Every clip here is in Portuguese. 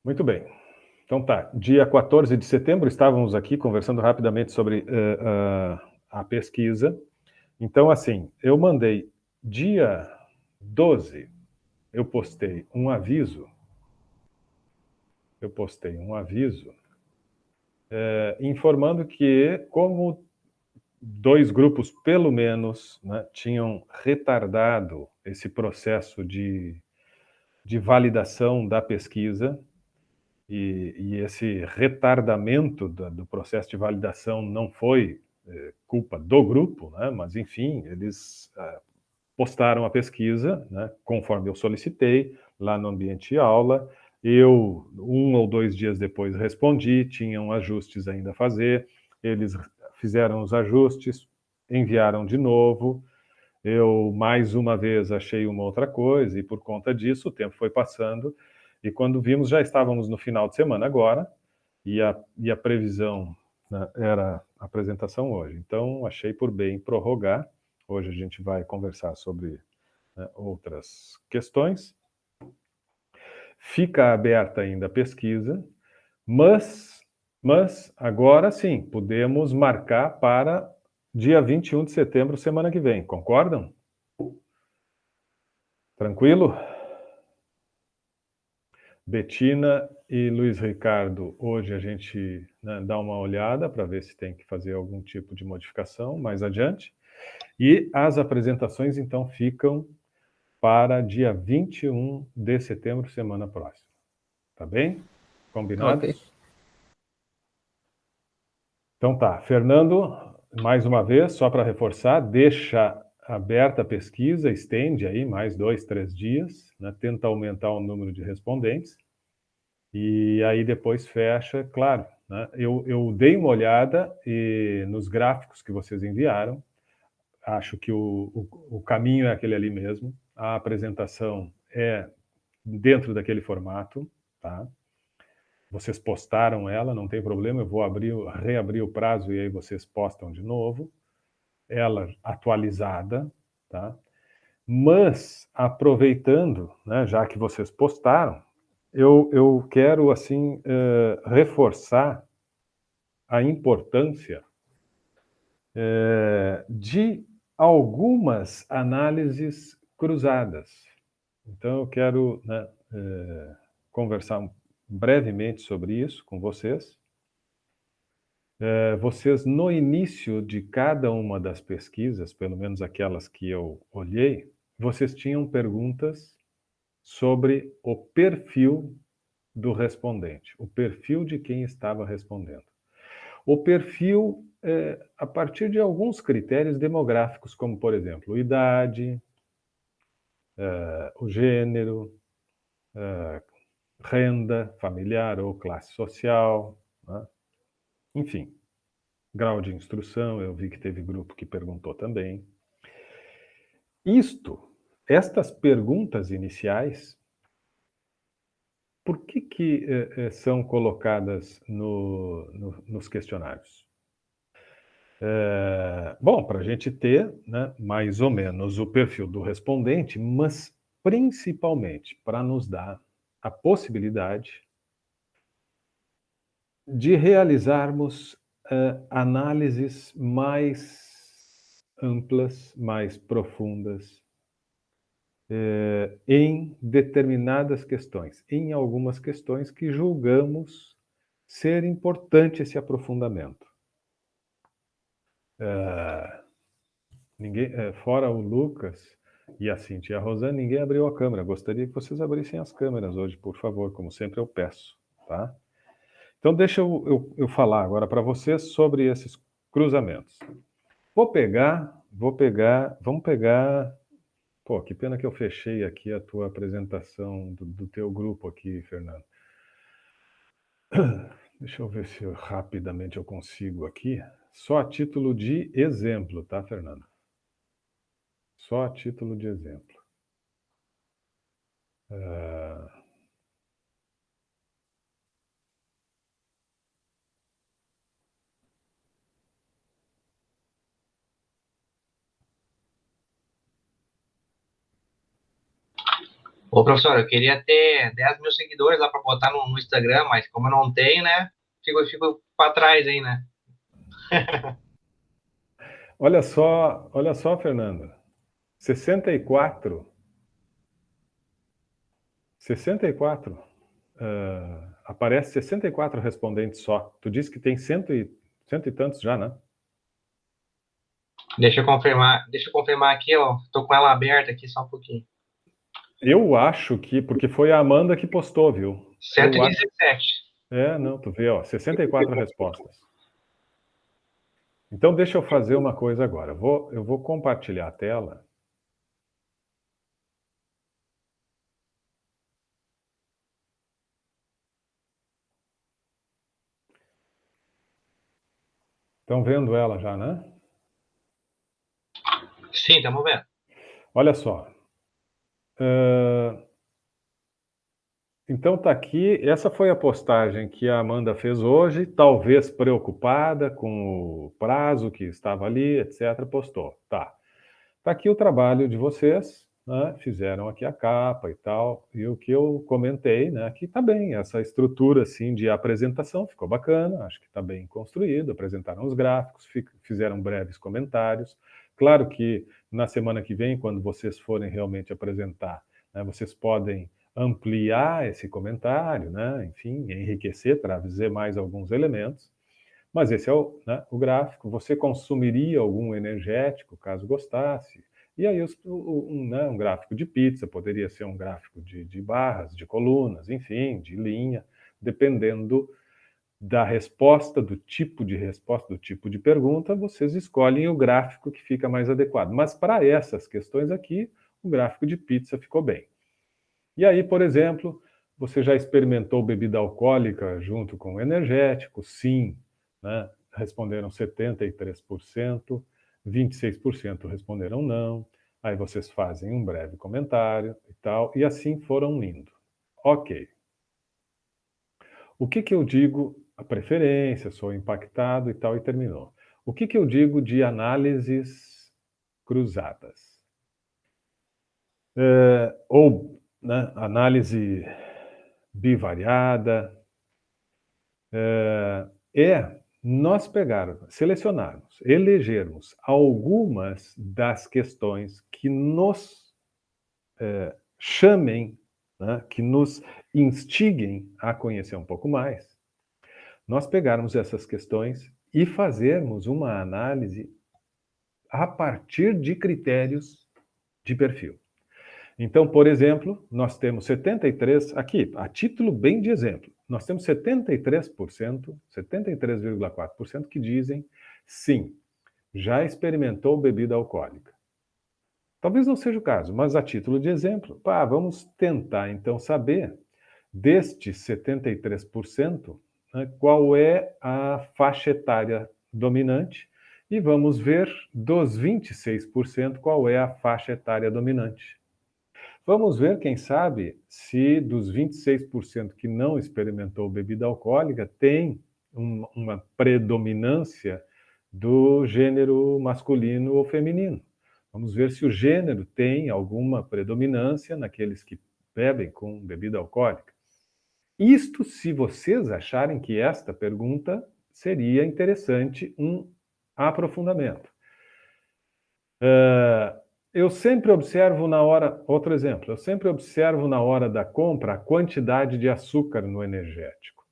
Muito bem. Então tá, dia 14 de setembro, estávamos aqui conversando rapidamente sobre a pesquisa. Então, assim, eu mandei dia 12, eu postei um aviso, informando que, como dois grupos, pelo menos, né, tinham retardado esse processo de validação da pesquisa, e esse retardamento do processo de validação não foi culpa do grupo, né, mas, enfim, eles postaram a pesquisa, né, conforme eu solicitei, lá no ambiente de aula. Eu, 1 ou 2 dias depois, respondi, tinham ajustes ainda a fazer, eles fizeram os ajustes, enviaram de novo, eu, mais uma vez, achei uma outra coisa, e por conta disso, o tempo foi passando, e quando vimos, já estávamos no final de semana agora, e a previsão, né, era a apresentação hoje. Então, achei por bem prorrogar. Hoje a gente vai conversar sobre, né, outras questões. Fica aberta ainda a pesquisa, mas agora sim, podemos marcar para dia 21 de setembro, semana que vem. Concordam? Tranquilo? Betina e Luiz Ricardo, hoje a gente, né, dá uma olhada para ver se tem que fazer algum tipo de modificação mais adiante. E as apresentações, então, ficam para dia 21 de setembro, semana próxima. Tá bem? Combinados? Ok. Então tá. Fernando, mais uma vez, só para reforçar, deixa aberta a pesquisa, estende aí mais 2, 3 dias, né, tenta aumentar o número de respondentes, e aí depois fecha, claro, né? Eu dei uma olhada nos gráficos que vocês enviaram, acho que o caminho é aquele ali mesmo, a apresentação é dentro daquele formato, tá? Vocês postaram ela, não tem problema, eu vou reabrir o prazo e aí vocês postam de novo, ela atualizada, tá? Mas, aproveitando, né, já que vocês postaram, eu quero, assim, reforçar a importância de algumas análises cruzadas. Então, eu quero, né, conversar brevemente sobre isso com vocês. Vocês, no início de cada uma das pesquisas, pelo menos aquelas que eu olhei, vocês tinham perguntas sobre o perfil do respondente, o perfil de quem estava respondendo. O perfil, a partir de alguns critérios demográficos, como, por exemplo, idade, o gênero, renda familiar ou classe social, né? Enfim, grau de instrução, eu vi que teve grupo que perguntou também. Estas perguntas iniciais, por que são colocadas nos questionários? Bom, para a gente ter, né, mais ou menos o perfil do respondente, mas principalmente para nos dar a possibilidade de realizarmos análises mais amplas, mais profundas, em determinadas questões, em algumas questões que julgamos ser importante esse aprofundamento. Ninguém, fora o Lucas e a Cintia e a Rosane, ninguém abriu a câmera. Gostaria que vocês abrissem as câmeras hoje, por favor, como sempre eu peço, tá? Então deixa eu falar agora para vocês sobre esses cruzamentos. Vamos pegar. Pô, que pena que eu fechei aqui a tua apresentação do teu grupo aqui, Fernando. Deixa eu ver se rapidamente eu consigo aqui. Só a título de exemplo, tá, Fernando? Só a título de exemplo. Ô, professor, eu queria ter 10 mil seguidores lá para botar no Instagram, mas como eu não tenho, né? Fico para trás aí, né? Olha só, Fernando. 64, 64, aparece 64 respondentes só. Tu disse que tem cento e tantos já, né? Deixa eu confirmar aqui, ó. Tô com ela aberta aqui só um pouquinho. Eu acho que, porque foi a Amanda que postou, viu? Eu acho. 117. Não, tu vê, ó, 64 respostas. Então, deixa eu fazer uma coisa agora. Eu vou compartilhar a tela. Estão vendo ela já, né? Sim, estamos vendo. Olha só. Então tá aqui, essa foi a postagem que a Amanda fez hoje, talvez preocupada com o prazo que estava ali, etc, postou. Tá. Tá aqui o trabalho de vocês, né? Fizeram aqui a capa e tal, e o que eu comentei, né, que tá bem, essa estrutura assim de apresentação ficou bacana, acho que tá bem construído, apresentaram os gráficos, fizeram breves comentários. Claro que na semana que vem, quando vocês forem realmente apresentar, né, vocês podem ampliar esse comentário, né, enfim, enriquecer, trazer mais alguns elementos. Mas esse é né, o gráfico. Você consumiria algum energético, caso gostasse. E aí, né, um gráfico de pizza poderia ser um gráfico de barras, de colunas, enfim, de linha, dependendo da resposta, do tipo de resposta, do tipo de pergunta, vocês escolhem o gráfico que fica mais adequado. Mas para essas questões aqui, o gráfico de pizza ficou bem. E aí, por exemplo, você já experimentou bebida alcoólica junto com energético? Sim, né? Responderam 73%, 26% responderam não. Aí vocês fazem um breve comentário e tal, e assim foram indo. Ok. O que que eu digo? A preferência, sou impactado e tal, e terminou. O que que eu digo de análises cruzadas? Ou né, análise bivariada, é nós pegarmos, selecionarmos, elegermos algumas das questões que nos chamem, né, que nos instiguem a conhecer um pouco mais, nós pegarmos essas questões e fazermos uma análise a partir de critérios de perfil. Então, por exemplo, nós temos 73, aqui, a título bem de exemplo, nós temos 73%, 73,4% que dizem sim, já experimentou bebida alcoólica. Talvez não seja o caso, mas a título de exemplo, vamos tentar então saber, destes 73%, né, qual é a faixa etária dominante e vamos ver dos 26% qual é a faixa etária dominante. Vamos ver, quem sabe, se dos 26% que não experimentou bebida alcoólica, tem uma predominância do gênero masculino ou feminino. Vamos ver se o gênero tem alguma predominância naqueles que bebem com bebida alcoólica. Isto se vocês acharem que esta pergunta seria interessante um aprofundamento. Eu sempre observo na hora, outro exemplo, eu sempre observo na hora da compra a quantidade de açúcar no energético.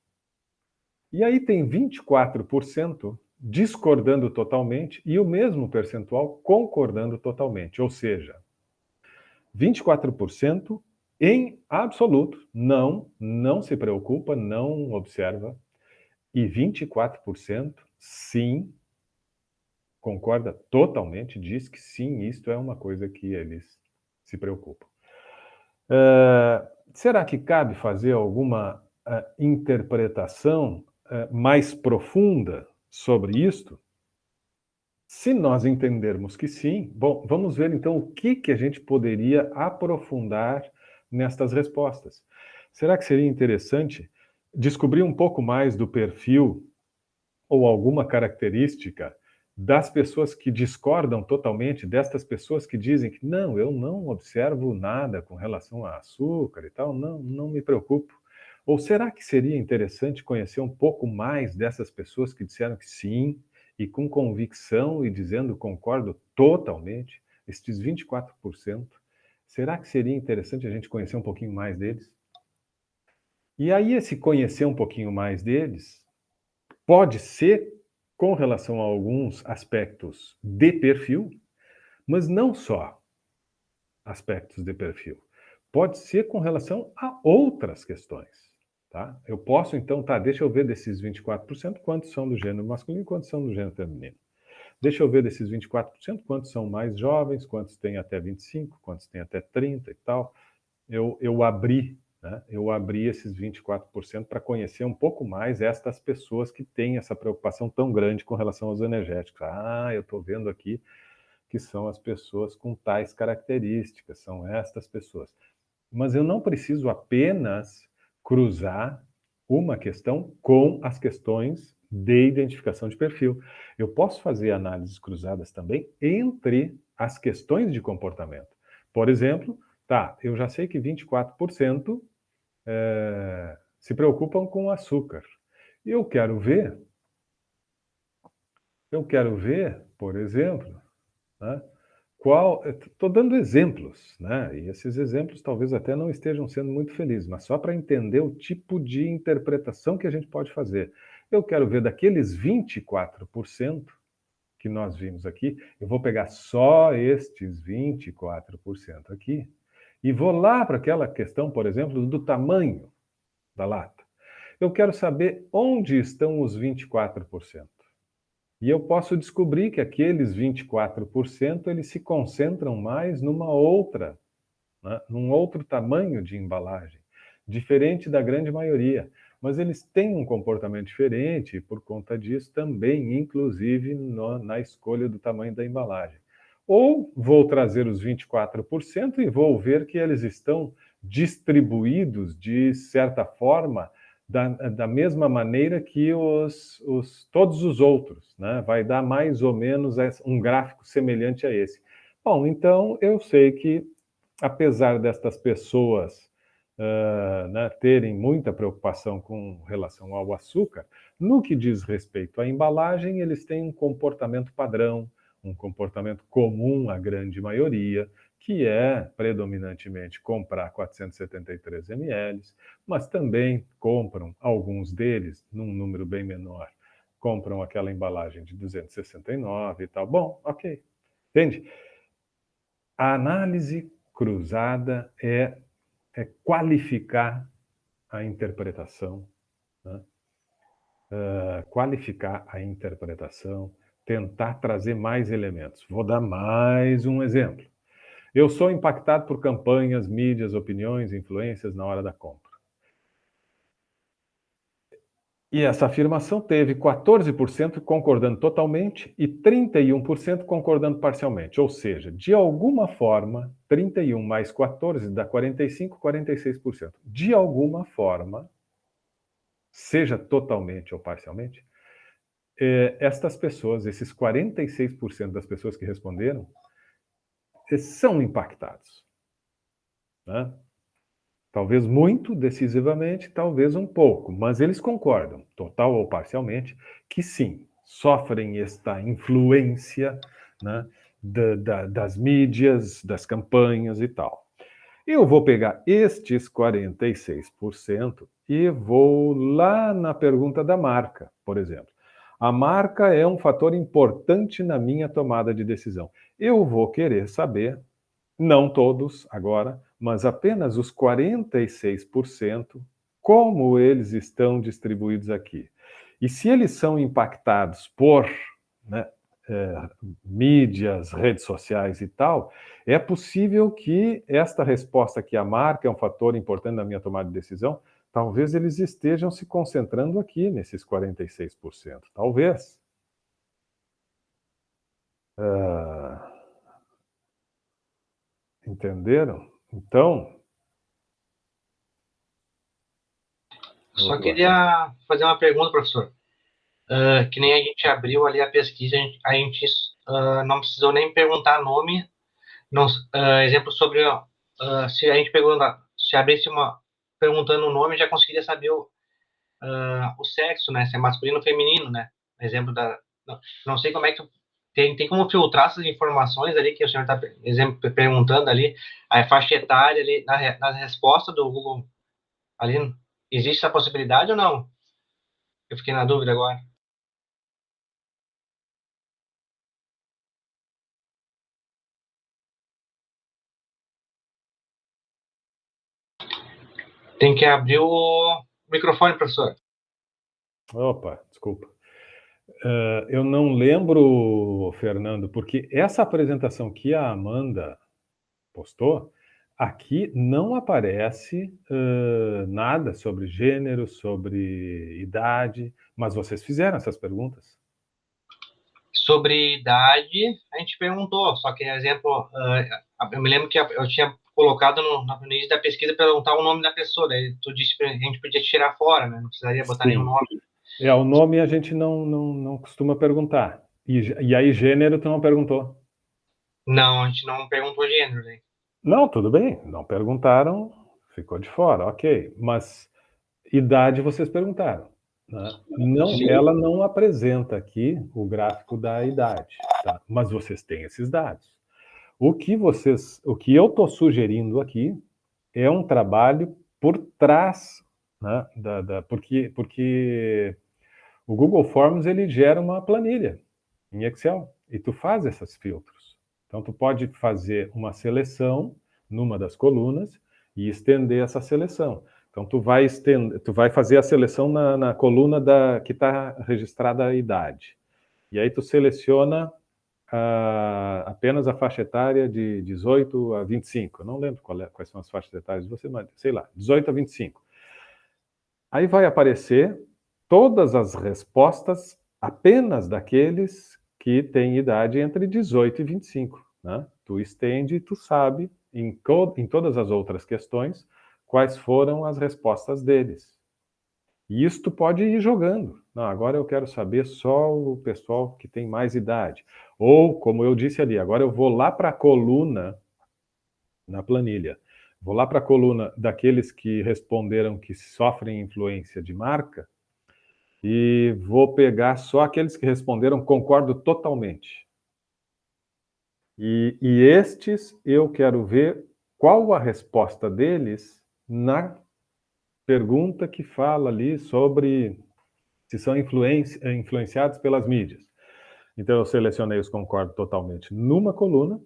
E aí tem 24% discordando totalmente e o mesmo percentual concordando totalmente, ou seja, 24% em absoluto não se preocupa, não observa, e 24% sim concorda totalmente, diz que sim, isto é uma coisa que eles se preocupam. Será que cabe fazer alguma interpretação mais profunda sobre isto? Se nós entendermos que sim, bom, vamos ver então o que a gente poderia aprofundar nestas respostas. Será que seria interessante descobrir um pouco mais do perfil ou alguma característica das pessoas que discordam totalmente, destas pessoas que dizem que não, eu não observo nada com relação a açúcar e tal, não me preocupo. Ou será que seria interessante conhecer um pouco mais dessas pessoas que disseram que sim, e com convicção e dizendo concordo totalmente, estes 24%, será que seria interessante a gente conhecer um pouquinho mais deles? E aí, esse conhecer um pouquinho mais deles pode ser com relação a alguns aspectos de perfil, mas não só aspectos de perfil. Pode ser com relação a outras questões. Tá? Eu posso, então, deixa eu ver desses 24%, quantos são do gênero masculino e quantos são do gênero feminino. Deixa eu ver desses 24%, quantos são mais jovens, quantos têm até 25, quantos têm até 30 e tal. Eu abri, né? Eu abri esses 24% para conhecer um pouco mais estas pessoas que têm essa preocupação tão grande com relação aos energéticos. Eu estou vendo aqui que são as pessoas com tais características, são estas pessoas. Mas eu não preciso apenas cruzar uma questão com as questões de identificação de perfil. Eu posso fazer análises cruzadas também entre as questões de comportamento. Por exemplo, eu já sei que 24% se preocupam com açúcar. Eu quero ver, por exemplo, né, estou dando exemplos, né? E esses exemplos talvez até não estejam sendo muito felizes, mas só para entender o tipo de interpretação que a gente pode fazer. Eu quero ver daqueles 24% que nós vimos aqui, eu vou pegar só estes 24% aqui e vou lá para aquela questão, por exemplo, do tamanho da lata. Eu quero saber onde estão os 24%. E eu posso descobrir que aqueles 24% eles se concentram mais numa outra, né, num outro tamanho de embalagem, diferente da grande maioria. Mas eles têm um comportamento diferente e, por conta disso, também, inclusive, na escolha do tamanho da embalagem. Ou vou trazer os 24% e vou ver que eles estão distribuídos, de certa forma, da mesma maneira que todos os outros, né? Vai dar mais ou menos um gráfico semelhante a esse. Bom, então eu sei que, apesar destas pessoas né, terem muita preocupação com relação ao açúcar, no que diz respeito à embalagem, eles têm um comportamento padrão, um comportamento comum à grande maioria, que é predominantemente comprar 473 ml, mas também compram, alguns deles, num número bem menor, compram aquela embalagem de 269 e tal. Bom, ok. Entende? A análise cruzada é qualificar a interpretação, né? Qualificar a interpretação, tentar trazer mais elementos. Vou dar mais um exemplo. Eu sou impactado por campanhas, mídias, opiniões, influências na hora da compra. E essa afirmação teve 14% concordando totalmente e 31% concordando parcialmente. Ou seja, de alguma forma, 31 mais 14 dá 45, 46%. De alguma forma, seja totalmente ou parcialmente, estas pessoas, esses 46% das pessoas que responderam, são impactados, né? Talvez muito decisivamente, talvez um pouco, mas eles concordam, total ou parcialmente, que sim, sofrem esta influência, né, das mídias, das campanhas e tal. Eu vou pegar estes 46% e vou lá na pergunta da marca, por exemplo. A marca é um fator importante na minha tomada de decisão. Eu vou querer saber, não todos agora, mas apenas os 46%, como eles estão distribuídos aqui. E se eles são impactados por, né, mídias, redes sociais e tal, é possível que esta resposta que a marca é um fator importante na minha tomada de decisão, talvez eles estejam se concentrando aqui nesses 46%. Talvez. Entenderam? Então. Só queria fazer uma pergunta, professor. que nem a gente abriu ali a pesquisa, a gente não precisou nem perguntar nome. Não, exemplo sobre, se a gente se abrisse perguntando o nome, já conseguiria saber o sexo, né? Se é masculino ou feminino, né? Exemplo não sei como é que tem como filtrar essas informações ali que o senhor está, exemplo, perguntando ali, a faixa etária ali, na resposta do Google ali, existe essa possibilidade ou não? Eu fiquei na dúvida agora. Tem que abrir o microfone, professor. Opa, desculpa. Eu não lembro, Fernando, porque essa apresentação que a Amanda postou, aqui não aparece nada sobre gênero, sobre idade, mas vocês fizeram essas perguntas? Sobre idade, a gente perguntou, só que, exemplo, eu me lembro que eu tinha colocado no início da pesquisa perguntar o nome da pessoa, daí tu disse que a gente podia tirar fora, né? Não precisaria botar nenhum Sim. nome. O nome a gente não costuma perguntar. E aí, gênero, tu não perguntou? Não, a gente não perguntou gênero, né? Não, tudo bem, não perguntaram, ficou de fora, ok. Mas idade vocês perguntaram, né? Não, ela não apresenta aqui o gráfico da idade, tá? Mas vocês têm esses dados. O que eu estou sugerindo aqui é um trabalho por trás, né, porque o Google Forms ele gera uma planilha em Excel e tu faz esses filtros. Então tu pode fazer uma seleção numa das colunas e estender essa seleção. Então tu vai fazer a seleção na coluna que está registrada a idade. E aí tu seleciona apenas a faixa etária de 18 a 25. Eu não lembro quais são as faixas etárias de você, mas sei lá, 18 a 25. Aí vai aparecer todas as respostas apenas daqueles que têm idade entre 18 e 25. Né? Tu estende e tu sabe, em todas as outras questões, quais foram as respostas deles. E isso tu pode ir jogando. Não, agora eu quero saber só o pessoal que tem mais idade. Ou, como eu disse ali, agora eu vou lá para a coluna, na planilha, vou lá para a coluna daqueles que responderam que sofrem influência de marca e vou pegar só aqueles que responderam concordo totalmente. E estes eu quero ver qual a resposta deles na pergunta que fala ali sobre se são influenciados pelas mídias. Então eu selecionei os concordo totalmente numa coluna,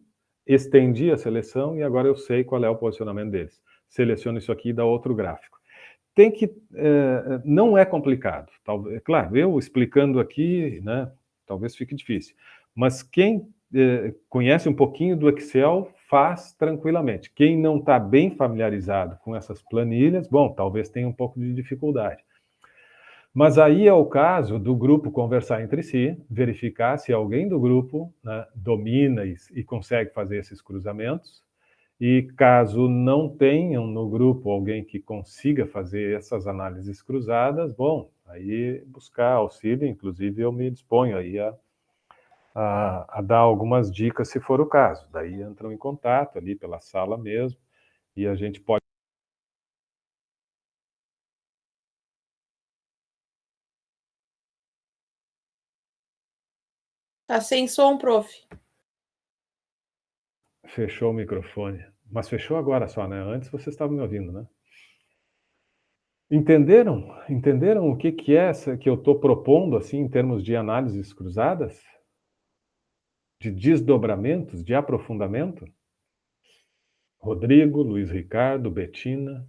estendi a seleção e agora eu sei qual é o posicionamento deles. Seleciono isso aqui e dá outro gráfico. Não é complicado. Claro, eu explicando aqui, né, talvez fique difícil. Mas quem conhece um pouquinho do Excel faz tranquilamente. Quem não está bem familiarizado com essas planilhas, bom, talvez tenha um pouco de dificuldade. Mas aí é o caso do grupo conversar entre si, verificar se alguém do grupo, né, domina e consegue fazer esses cruzamentos. E caso não tenham no grupo alguém que consiga fazer essas análises cruzadas, bom, aí buscar auxílio, inclusive eu me disponho aí a dar algumas dicas se for o caso. Daí entram em contato ali pela sala mesmo e a gente pode... Tá sem som, prof. Fechou o microfone. Mas fechou agora só, né? Antes vocês estavam me ouvindo, né? Entenderam? Entenderam o que é essa que eu estou propondo, assim, em termos de análises cruzadas? De desdobramentos, de aprofundamento? Rodrigo, Luiz Ricardo, Betina.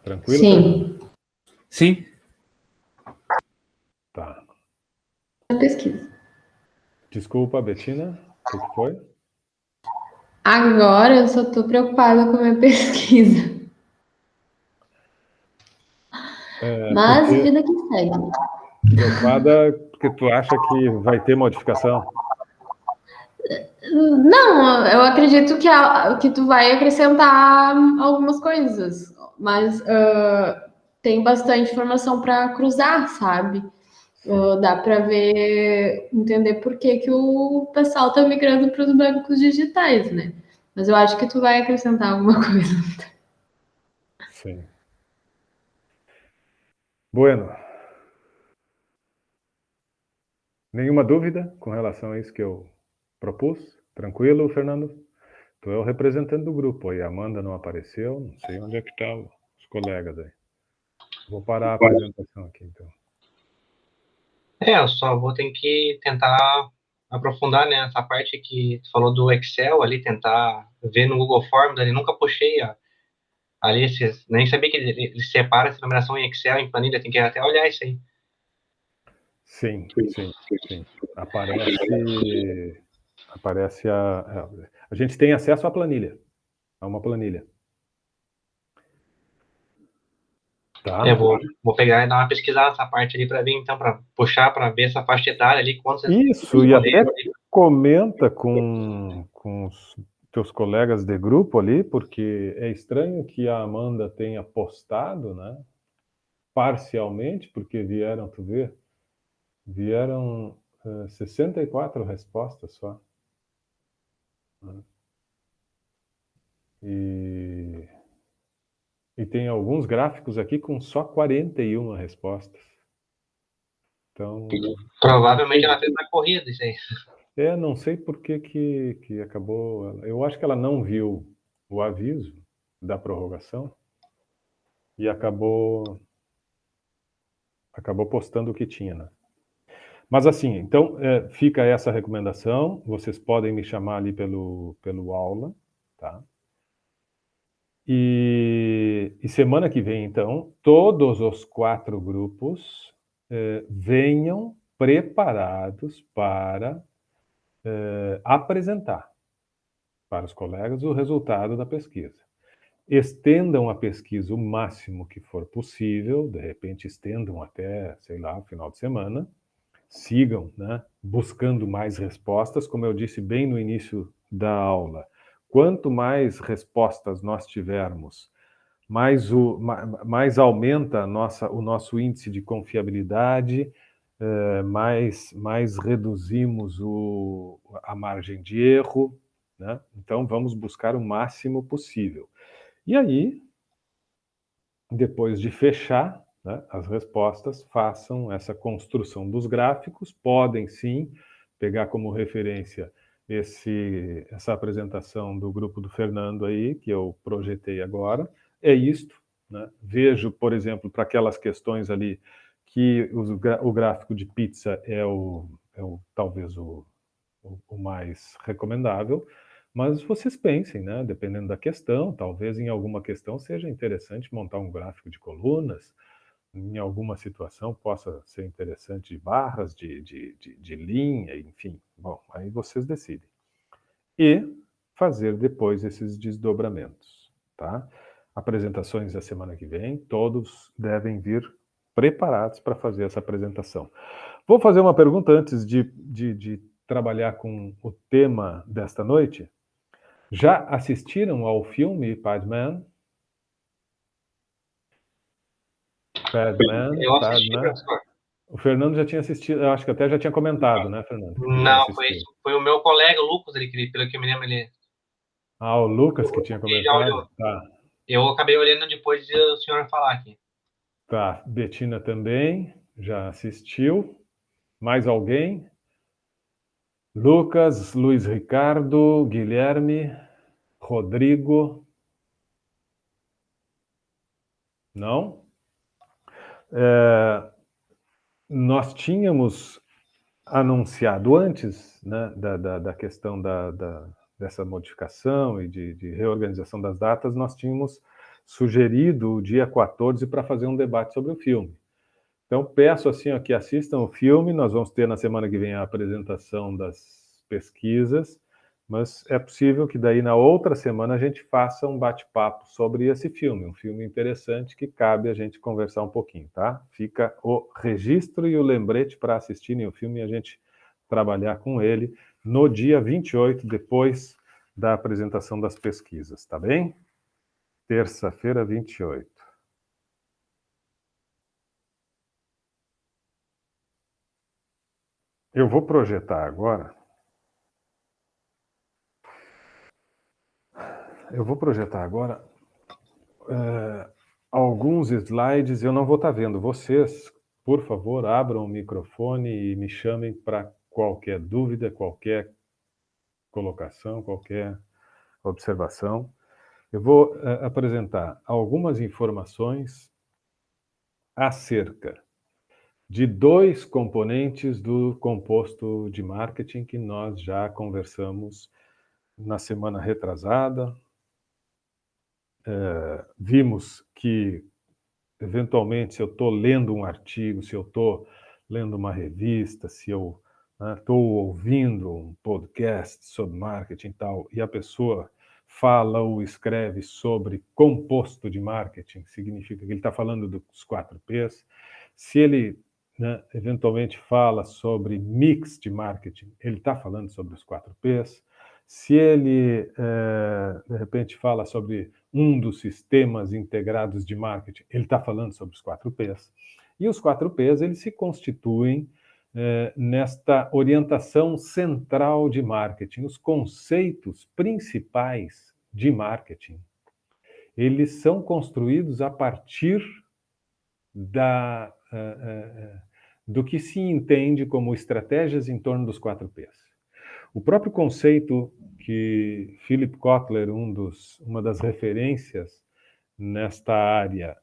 Tranquilo? Sim. Sim. Tá. A pesquisa. Desculpa, Betina, o que foi? Agora eu só estou preocupada com a minha pesquisa. Mas porque... vida que segue. Preocupada porque tu acha que vai ter modificação? Não, eu acredito que tu vai acrescentar algumas coisas, mas tem bastante informação para cruzar, sabe? Dá para ver, entender por que o pessoal está migrando para os bancos digitais, né? Mas eu acho que tu vai acrescentar alguma coisa. Sim. Bueno. Nenhuma dúvida com relação a isso que eu propus? Tranquilo, Fernando? Tu é o representante do grupo aí. A Amanda não apareceu, não sei onde é que tá os colegas aí. Vou parar a apresentação aqui, então. Eu só vou ter que tentar aprofundar, né, essa parte que tu falou do Excel ali, tentar ver no Google Forms ali. Nunca puxei ali, nem sabia que ele separa essa numeração em Excel, em planilha, tem que até olhar isso aí. Sim. Aparece a gente tem acesso à planilha, a uma planilha. Tá? Eu vou pegar e dar uma pesquisada nessa parte ali para ver, então, para puxar, para ver essa faixa etária ali, quantos Isso, e até comenta com os teus colegas de grupo ali, porque é estranho que a Amanda tenha postado, né? Parcialmente, porque vieram, tu vê, vieram 64 respostas só. E tem alguns gráficos aqui com só 41 respostas. Então, provavelmente ela fez na corrida, isso aí. não sei por que acabou. Eu acho que ela não viu o aviso da prorrogação e acabou postando o que tinha, né? Mas assim, então fica essa recomendação. Vocês podem me chamar ali pelo aula, tá? E semana que vem, então, todos os 4 grupos venham preparados para apresentar para os colegas o resultado da pesquisa. Estendam a pesquisa o máximo que for possível, de repente estendam até, sei lá, o final de semana, sigam, né, buscando mais respostas, como eu disse bem no início da aula. Quanto mais respostas nós tivermos, mais aumenta o nosso índice de confiabilidade, mais reduzimos a margem de erro, né? Então, vamos buscar o máximo possível. E aí, depois de fechar, né, as respostas, façam essa construção dos gráficos, podem sim pegar como referência essa apresentação do grupo do Fernando aí, que eu projetei agora, é isto, né? Vejo, por exemplo, para aquelas questões ali, que o gráfico de pizza é talvez o mais recomendável, mas vocês pensem, né? Dependendo da questão, talvez em alguma questão seja interessante montar um gráfico de colunas, em alguma situação possa ser interessante de barras, de linha, enfim. Bom, aí vocês decidem. E fazer depois esses desdobramentos, tá? Apresentações da semana que vem, todos devem vir preparados para fazer essa apresentação. Vou fazer uma pergunta antes de trabalhar com o tema desta noite. Já assistiram ao filme Padman? Eu assisti, professor. O Fernando já tinha assistido, eu acho que até já tinha comentado, né, Fernando? Não, foi o meu colega, o Lucas, pelo que eu me lembro, ele... Ah, o Lucas que tinha comentado? Tá. Eu acabei olhando depois de o senhor falar aqui. Tá, Betina também já assistiu. Mais alguém? Lucas, Luiz Ricardo, Guilherme, Rodrigo. Não? Nós tínhamos anunciado antes, né, da questão dessa modificação e de reorganização das datas, nós tínhamos sugerido o dia 14 para fazer um debate sobre o filme. Então, peço assim ó, que assistam o filme, nós vamos ter na semana que vem a apresentação das pesquisas, mas é possível que daí na outra semana a gente faça um bate-papo sobre esse filme, um filme interessante que cabe a gente conversar um pouquinho, tá? Fica o registro e o lembrete para assistirem o filme e a gente trabalhar com ele no dia 28, depois da apresentação das pesquisas, tá bem? Terça-feira, 28. Eu vou projetar agora. Alguns slides. Eu não vou estar vendo vocês. Por favor, abram o microfone e me chamem para qualquer dúvida, qualquer colocação, qualquer observação. Eu vou apresentar algumas informações acerca de 2 componentes do composto de marketing que nós já conversamos na semana retrasada. Vimos que, eventualmente, se eu estou lendo um artigo, se eu estou lendo uma revista, se eu estou ouvindo um podcast sobre marketing e tal, e a pessoa fala ou escreve sobre composto de marketing, significa que ele está falando dos 4 P's. Se ele, eventualmente, fala sobre mix de marketing, ele está falando sobre os 4 P's. Se ele, de repente, fala sobre um dos sistemas integrados de marketing, ele está falando sobre os 4 P's. E os 4 P's, eles se constituem nesta orientação central de marketing. Os conceitos principais de marketing, eles são construídos a partir do que se entende como estratégias em torno dos 4 P's. O próprio conceito que Philip Kotler, uma das referências nesta área,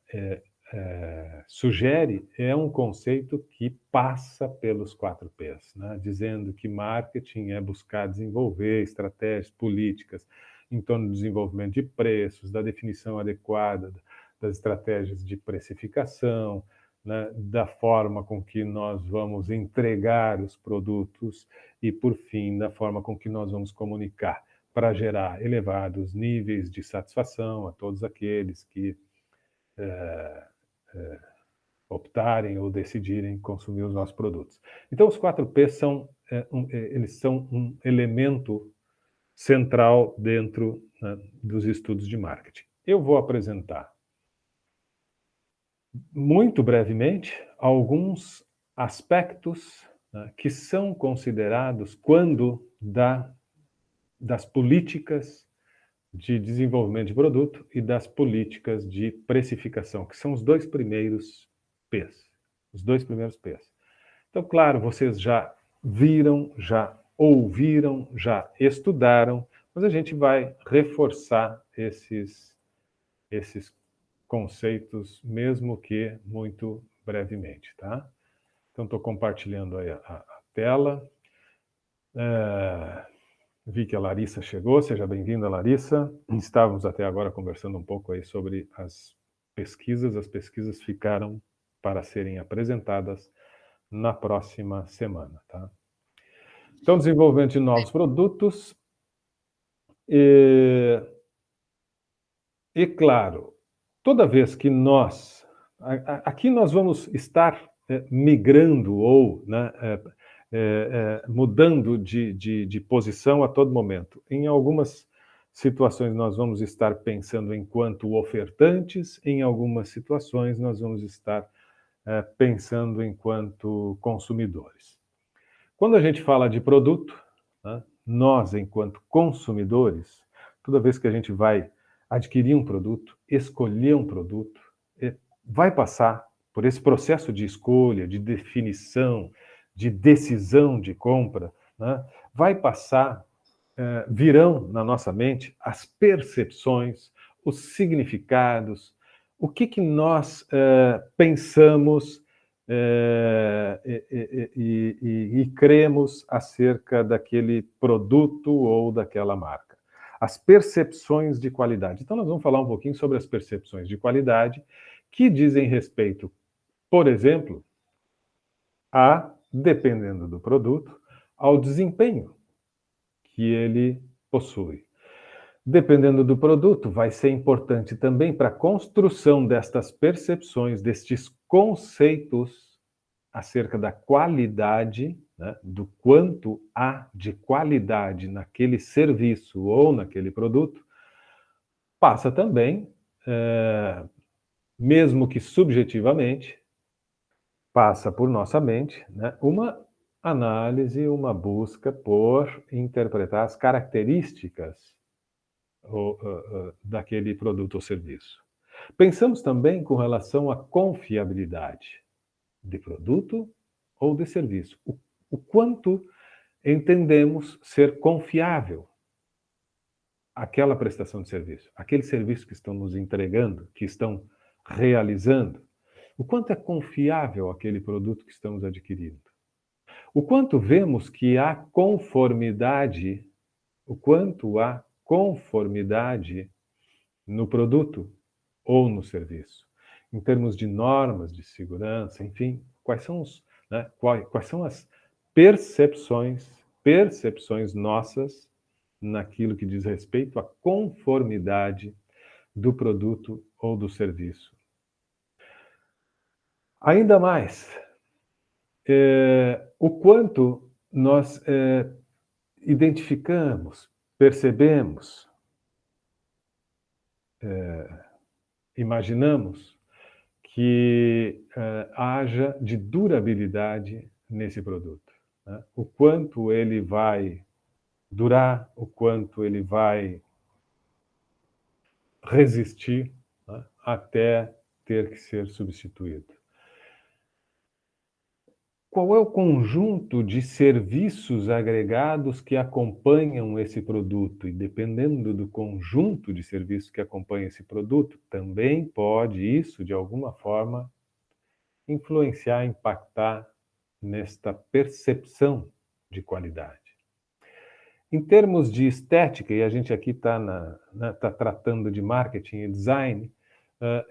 sugere, é um conceito que passa pelos 4 P's, dizendo que marketing é buscar desenvolver estratégias políticas em torno do desenvolvimento de preços, da definição adequada das estratégias de precificação, da forma com que nós vamos entregar os produtos e, por fim, da forma com que nós vamos comunicar para gerar elevados níveis de satisfação a todos aqueles que optarem ou decidirem consumir os nossos produtos. Então, os 4 P's eles são um elemento central dentro dos estudos de marketing. Eu vou apresentar muito brevemente alguns aspectos que são considerados quando das políticas de desenvolvimento de produto e das políticas de precificação, que são os 2 primeiros P's. Os 2 primeiros P's. Então, claro, vocês já viram, já ouviram, já estudaram, mas a gente vai reforçar esses conceitos, mesmo que muito brevemente, tá? Então, estou compartilhando aí a tela. Vi que a Larissa chegou. Seja bem-vinda, Larissa. Estávamos até agora conversando um pouco aí sobre as pesquisas. As pesquisas ficaram para serem apresentadas na próxima semana, tá? Então, desenvolvimento de novos produtos. E claro, toda vez que aqui nós vamos estar migrando ou mudando de posição a todo momento. Em algumas situações nós vamos estar pensando enquanto ofertantes, em algumas situações nós vamos estar pensando enquanto consumidores. Quando a gente fala de produto, nós, enquanto consumidores, toda vez que a gente vai adquirir um produto, escolher um produto, vai passar por esse processo de escolha, de definição, de decisão de compra, vai passar, virão na nossa mente as percepções, os significados, o que nós pensamos e cremos acerca daquele produto ou daquela marca. As percepções de qualidade. Então, nós vamos falar um pouquinho sobre as percepções de qualidade que dizem respeito, por exemplo, dependendo do produto, ao desempenho que ele possui. Dependendo do produto, vai ser importante também para a construção destas percepções, destes conceitos acerca da qualidade, do quanto há de qualidade naquele serviço ou naquele produto, passa também, mesmo que subjetivamente, passa por nossa mente, uma análise, uma busca por interpretar as características daquele produto ou serviço. Pensamos também com relação à confiabilidade de produto ou de serviço. O quanto entendemos ser confiável aquela prestação de serviço, aquele serviço que estão nos entregando, que estão realizando. O quanto é confiável aquele produto que estamos adquirindo. O quanto vemos que há conformidade, o quanto há conformidade no produto ou no serviço, em termos de normas de segurança, enfim, quais são quais são as percepções nossas naquilo que diz respeito à conformidade do produto ou do serviço. Ainda mais, o quanto nós identificamos, percebemos, imaginamos que haja de durabilidade nesse produto, né? O quanto ele vai durar, o quanto ele vai resistir, né, até ter que ser substituído. Qual é o conjunto de serviços agregados que acompanham esse produto? E dependendo do conjunto de serviços que acompanha esse produto, também pode isso, de alguma forma, influenciar, impactar nesta percepção de qualidade. Em termos de estética, e a gente aqui está tratando de marketing e design,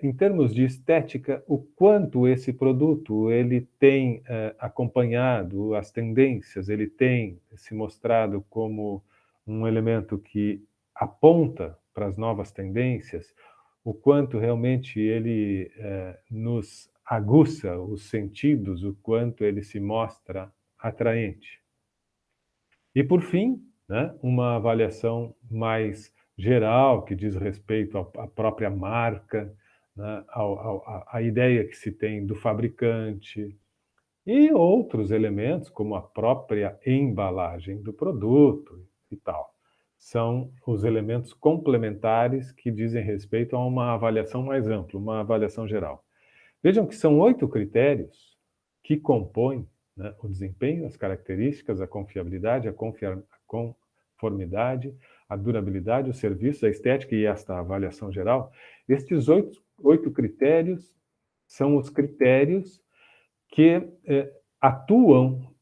em termos de estética, o quanto esse produto ele tem acompanhado as tendências, ele tem se mostrado como um elemento que aponta para as novas tendências, o quanto realmente ele nos aguça os sentidos, o quanto ele se mostra atraente. E, por fim, né, uma avaliação mais geral, que diz respeito à própria marca, né, à ideia que se tem do fabricante, e outros elementos, como a própria embalagem do produto e tal. São os elementos complementares que dizem respeito a uma avaliação mais ampla, uma avaliação geral. Vejam que são 8 critérios que compõem, né, o desempenho, as características, a confiabilidade, a conformidade, a durabilidade, o serviço, a estética e esta avaliação geral. Estes 8 critérios são os critérios que atuam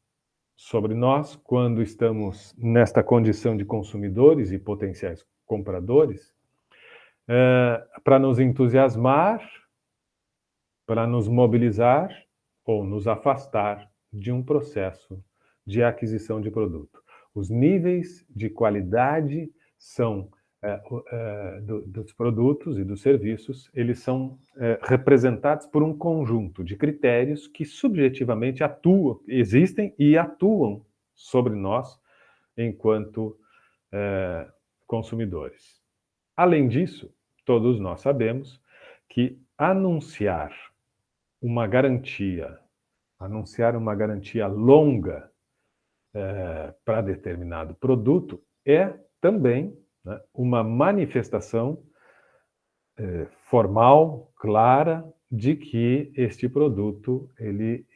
sobre nós quando estamos nesta condição de consumidores e potenciais compradores, para nos entusiasmar, para nos mobilizar ou nos afastar de um processo de aquisição de produto. Os níveis de qualidade são dos produtos e dos serviços, eles são representados por um conjunto de critérios que subjetivamente existem e atuam sobre nós enquanto consumidores. Além disso, todos nós sabemos que anunciar uma garantia longa para determinado produto é também, né, uma manifestação formal, clara, de que este produto ele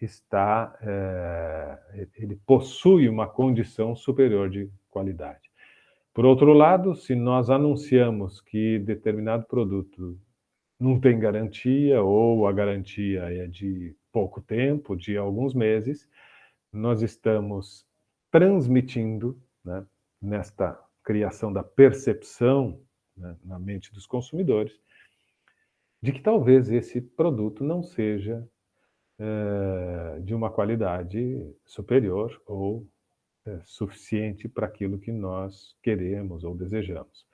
possui uma condição superior de qualidade. Por outro lado, se nós anunciamos que determinado produto não tem garantia, ou a garantia é de pouco tempo, de alguns meses, nós estamos transmitindo, né, nesta criação da percepção, né, na mente dos consumidores, de que talvez esse produto não seja de uma qualidade superior ou suficiente para aquilo que nós queremos ou desejamos.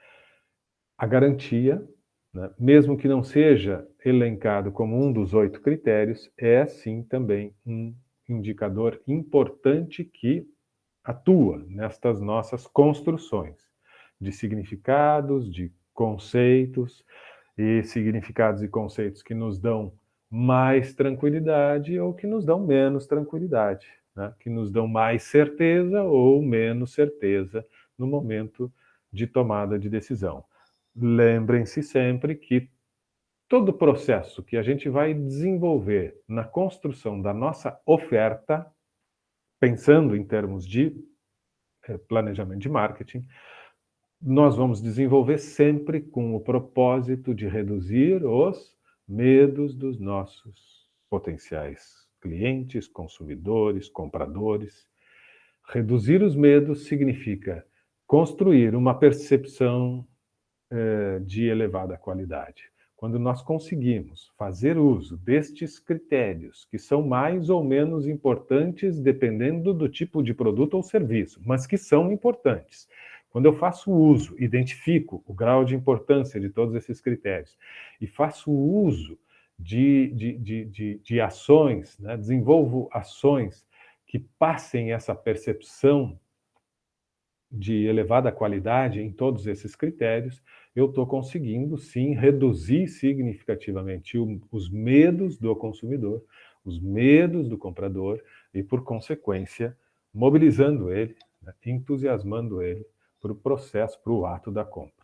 A garantia, né, mesmo que não seja elencado como um dos 8 critérios, é sim também um indicador importante que atua nestas nossas construções de significados, de conceitos, e significados e conceitos que nos dão mais tranquilidade ou que nos dão menos tranquilidade. né, que nos dão mais certeza ou menos certeza no momento de tomada de decisão. Lembrem-se sempre que todo o processo que a gente vai desenvolver na construção da nossa oferta, pensando em termos de planejamento de marketing, nós vamos desenvolver sempre com o propósito de reduzir os medos dos nossos potenciais clientes, consumidores, compradores. Reduzir os medos significa construir uma percepção de elevada qualidade. Quando nós conseguimos fazer uso destes critérios, que são mais ou menos importantes dependendo do tipo de produto ou serviço, mas que são importantes. Quando eu faço uso, identifico o grau de importância de todos esses critérios e faço uso de ações, né, desenvolvo ações que passem essa percepção de elevada qualidade em todos esses critérios, eu estou conseguindo, sim, reduzir significativamente os medos do consumidor, os medos do comprador e, por consequência, mobilizando ele, né, entusiasmando ele para o processo, para o ato da compra.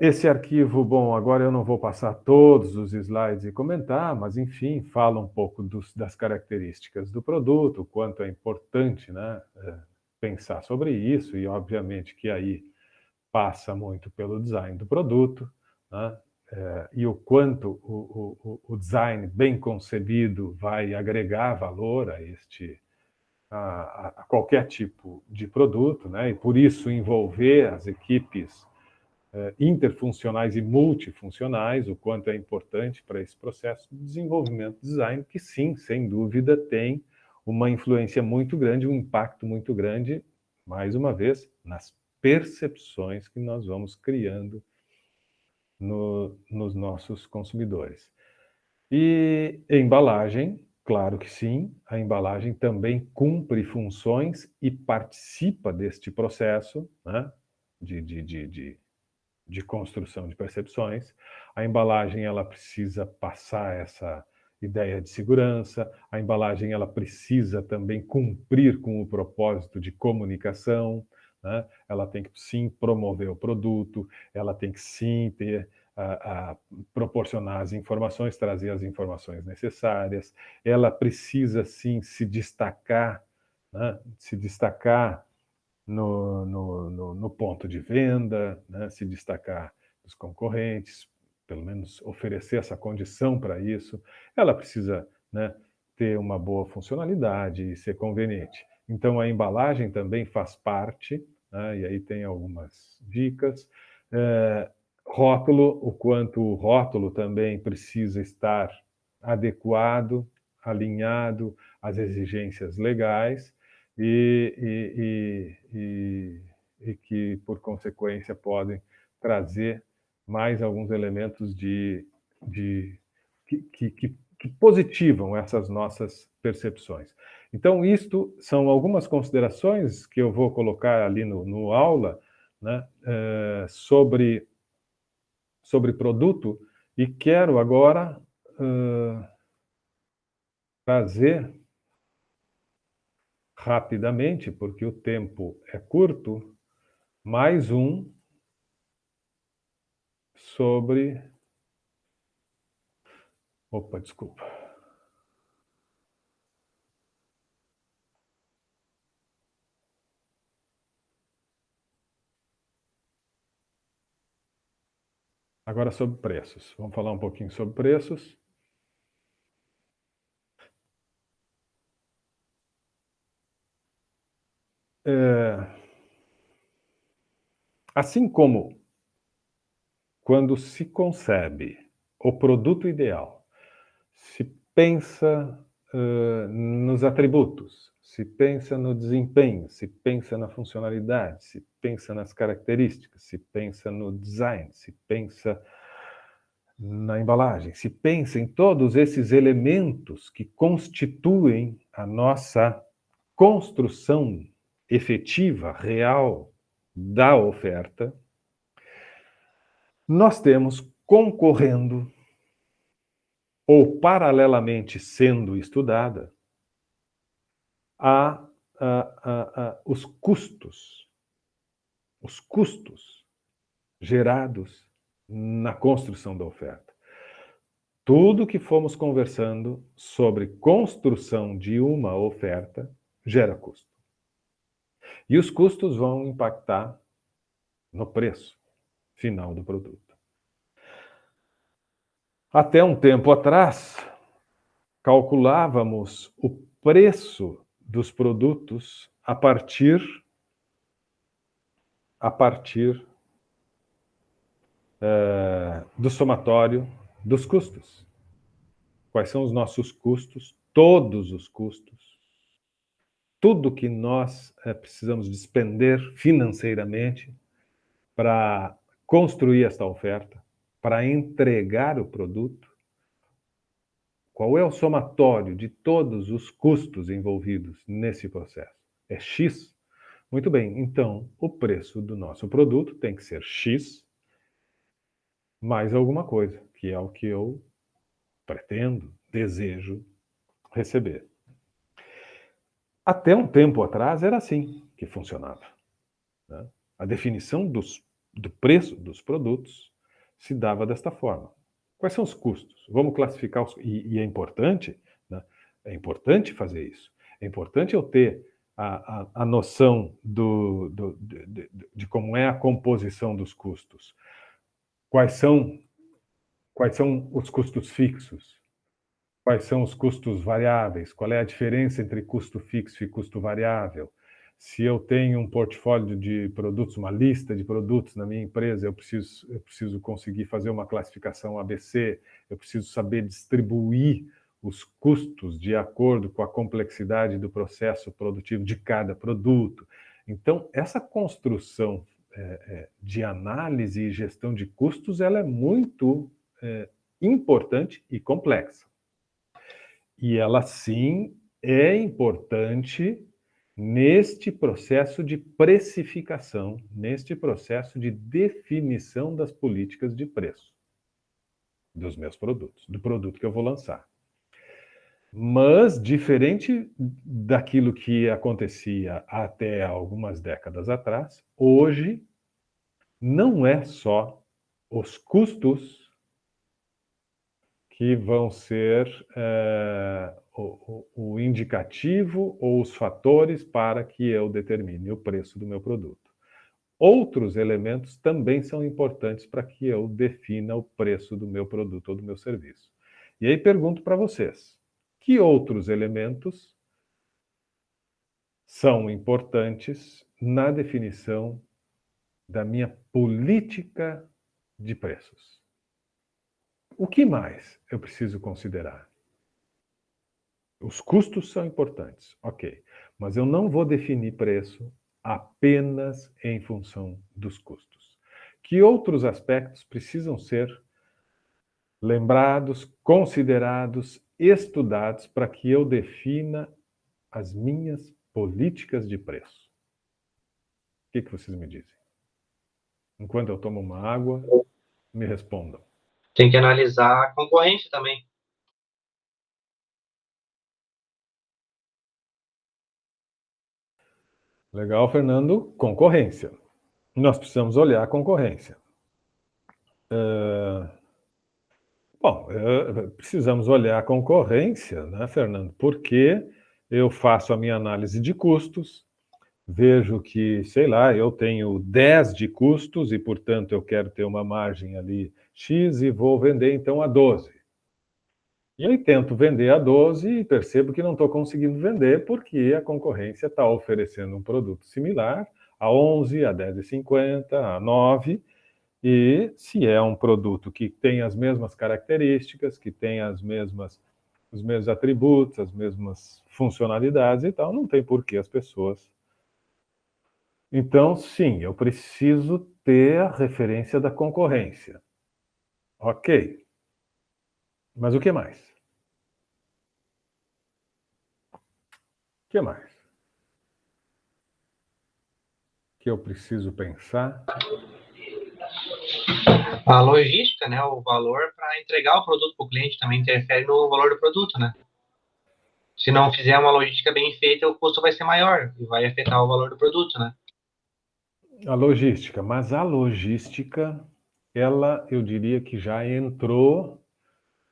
Esse arquivo, bom, agora eu não vou passar todos os slides e comentar, mas, enfim, fala um pouco das características do produto, o quanto é importante, né, pensar sobre isso, e obviamente que aí passa muito pelo design do produto, né? E o quanto o design bem concebido vai agregar valor a qualquer tipo de produto, né? E por isso envolver as equipes interfuncionais e multifuncionais, o quanto é importante para esse processo de desenvolvimento de design, que sim, sem dúvida, tem uma influência muito grande, um impacto muito grande, mais uma vez, nas percepções que nós vamos criando nos nossos consumidores. E embalagem, claro que sim, a embalagem também cumpre funções e participa deste processo, né, de construção de percepções. A embalagem, ela precisa passar essa ideia de segurança, a embalagem, ela precisa também cumprir com o propósito de comunicação, né? Ela tem que, sim, promover o produto, ela tem que, sim, ter proporcionar as informações, trazer as informações necessárias, ela precisa, sim, se destacar, né? Se destacar no ponto de venda, né? Se destacar dos concorrentes, pelo menos oferecer essa condição para isso. Ela precisa, né, ter uma boa funcionalidade e ser conveniente. Então, a embalagem também faz parte, né, e aí tem algumas dicas. Rótulo, o quanto o rótulo também precisa estar adequado, alinhado às exigências legais, e que, por consequência, podem trazer mais alguns elementos que positivam essas nossas percepções. Então, isto são algumas considerações que eu vou colocar ali no aula, né, sobre produto, e quero agora trazer rapidamente, porque o tempo é curto, mais um sobre... Opa, desculpa. Agora sobre preços. Vamos falar um pouquinho sobre preços. Assim como quando se concebe o produto ideal, se pensa nos atributos, se pensa no desempenho, se pensa na funcionalidade, se pensa nas características, se pensa no design, se pensa na embalagem, se pensa em todos esses elementos que constituem a nossa construção efetiva, real da oferta, nós temos concorrendo ou paralelamente sendo estudada os custos gerados na construção da oferta. Tudo que fomos conversando sobre construção de uma oferta gera custo. E os custos vão impactar no preço final do produto. Até um tempo atrás, calculávamos o preço dos produtos a partir do somatório dos custos. Quais são os nossos custos? Todos os custos. Tudo que nós precisamos despender financeiramente para construir esta oferta, para entregar o produto. Qual é o somatório de todos os custos envolvidos nesse processo? É X? Muito bem, então o preço do nosso produto tem que ser X mais alguma coisa, que é o que eu pretendo, desejo receber. Até um tempo atrás era assim que funcionava, né? A definição do preço dos produtos se dava desta forma. Quais são os custos? Vamos classificar e é importante, né? É importante fazer isso. É importante eu ter a noção de como é a composição dos custos. Quais são os custos fixos? Quais são os custos variáveis? Qual é a diferença entre custo fixo e custo variável? Se eu tenho um portfólio de produtos, uma lista de produtos na minha empresa, eu preciso conseguir fazer uma classificação ABC, eu preciso saber distribuir os custos de acordo com a complexidade do processo produtivo de cada produto. Então, essa construção de análise e gestão de custos, ela é muito importante e complexa. E ela, sim, é importante neste processo de precificação, neste processo de definição das políticas de preço dos meus produtos, do produto que eu vou lançar. Mas, diferente daquilo que acontecia até algumas décadas atrás, hoje não é só os custos que vão ser o indicativo ou os fatores para que eu determine o preço do meu produto. Outros elementos também são importantes para que eu defina o preço do meu produto ou do meu serviço. E aí pergunto para vocês, que outros elementos são importantes na definição da minha política de preços? O que mais eu preciso considerar? Os custos são importantes, ok. Mas eu não vou definir preço apenas em função dos custos. Que outros aspectos precisam ser lembrados, considerados, estudados para que eu defina as minhas políticas de preço? O que vocês me dizem? Enquanto eu tomo uma água, me respondam. Tem que analisar a concorrência também. Legal, Fernando. Concorrência. Nós precisamos olhar a concorrência. Precisamos olhar a concorrência, né, Fernando? Porque eu faço a minha análise de custos, vejo que, sei lá, eu tenho 10 de custos e, portanto, eu quero ter uma margem ali X e vou vender, então, a 12. E aí tento vender a 12 e percebo que não estou conseguindo vender porque a concorrência está oferecendo um produto similar a 11, a 10,50, a 9. E se é um produto que tem as mesmas características, que tem os mesmos atributos, as mesmas funcionalidades e tal, não tem por que as pessoas... Então, sim, eu preciso ter a referência da concorrência. Ok. Mas o que mais? O que mais? Que eu preciso pensar? A logística, né, o valor para entregar o produto para o cliente também interfere no valor do produto, né? Se não fizer uma logística bem feita, o custo vai ser maior e vai afetar o valor do produto, né? A logística, mas a logística, ela, eu diria que já entrou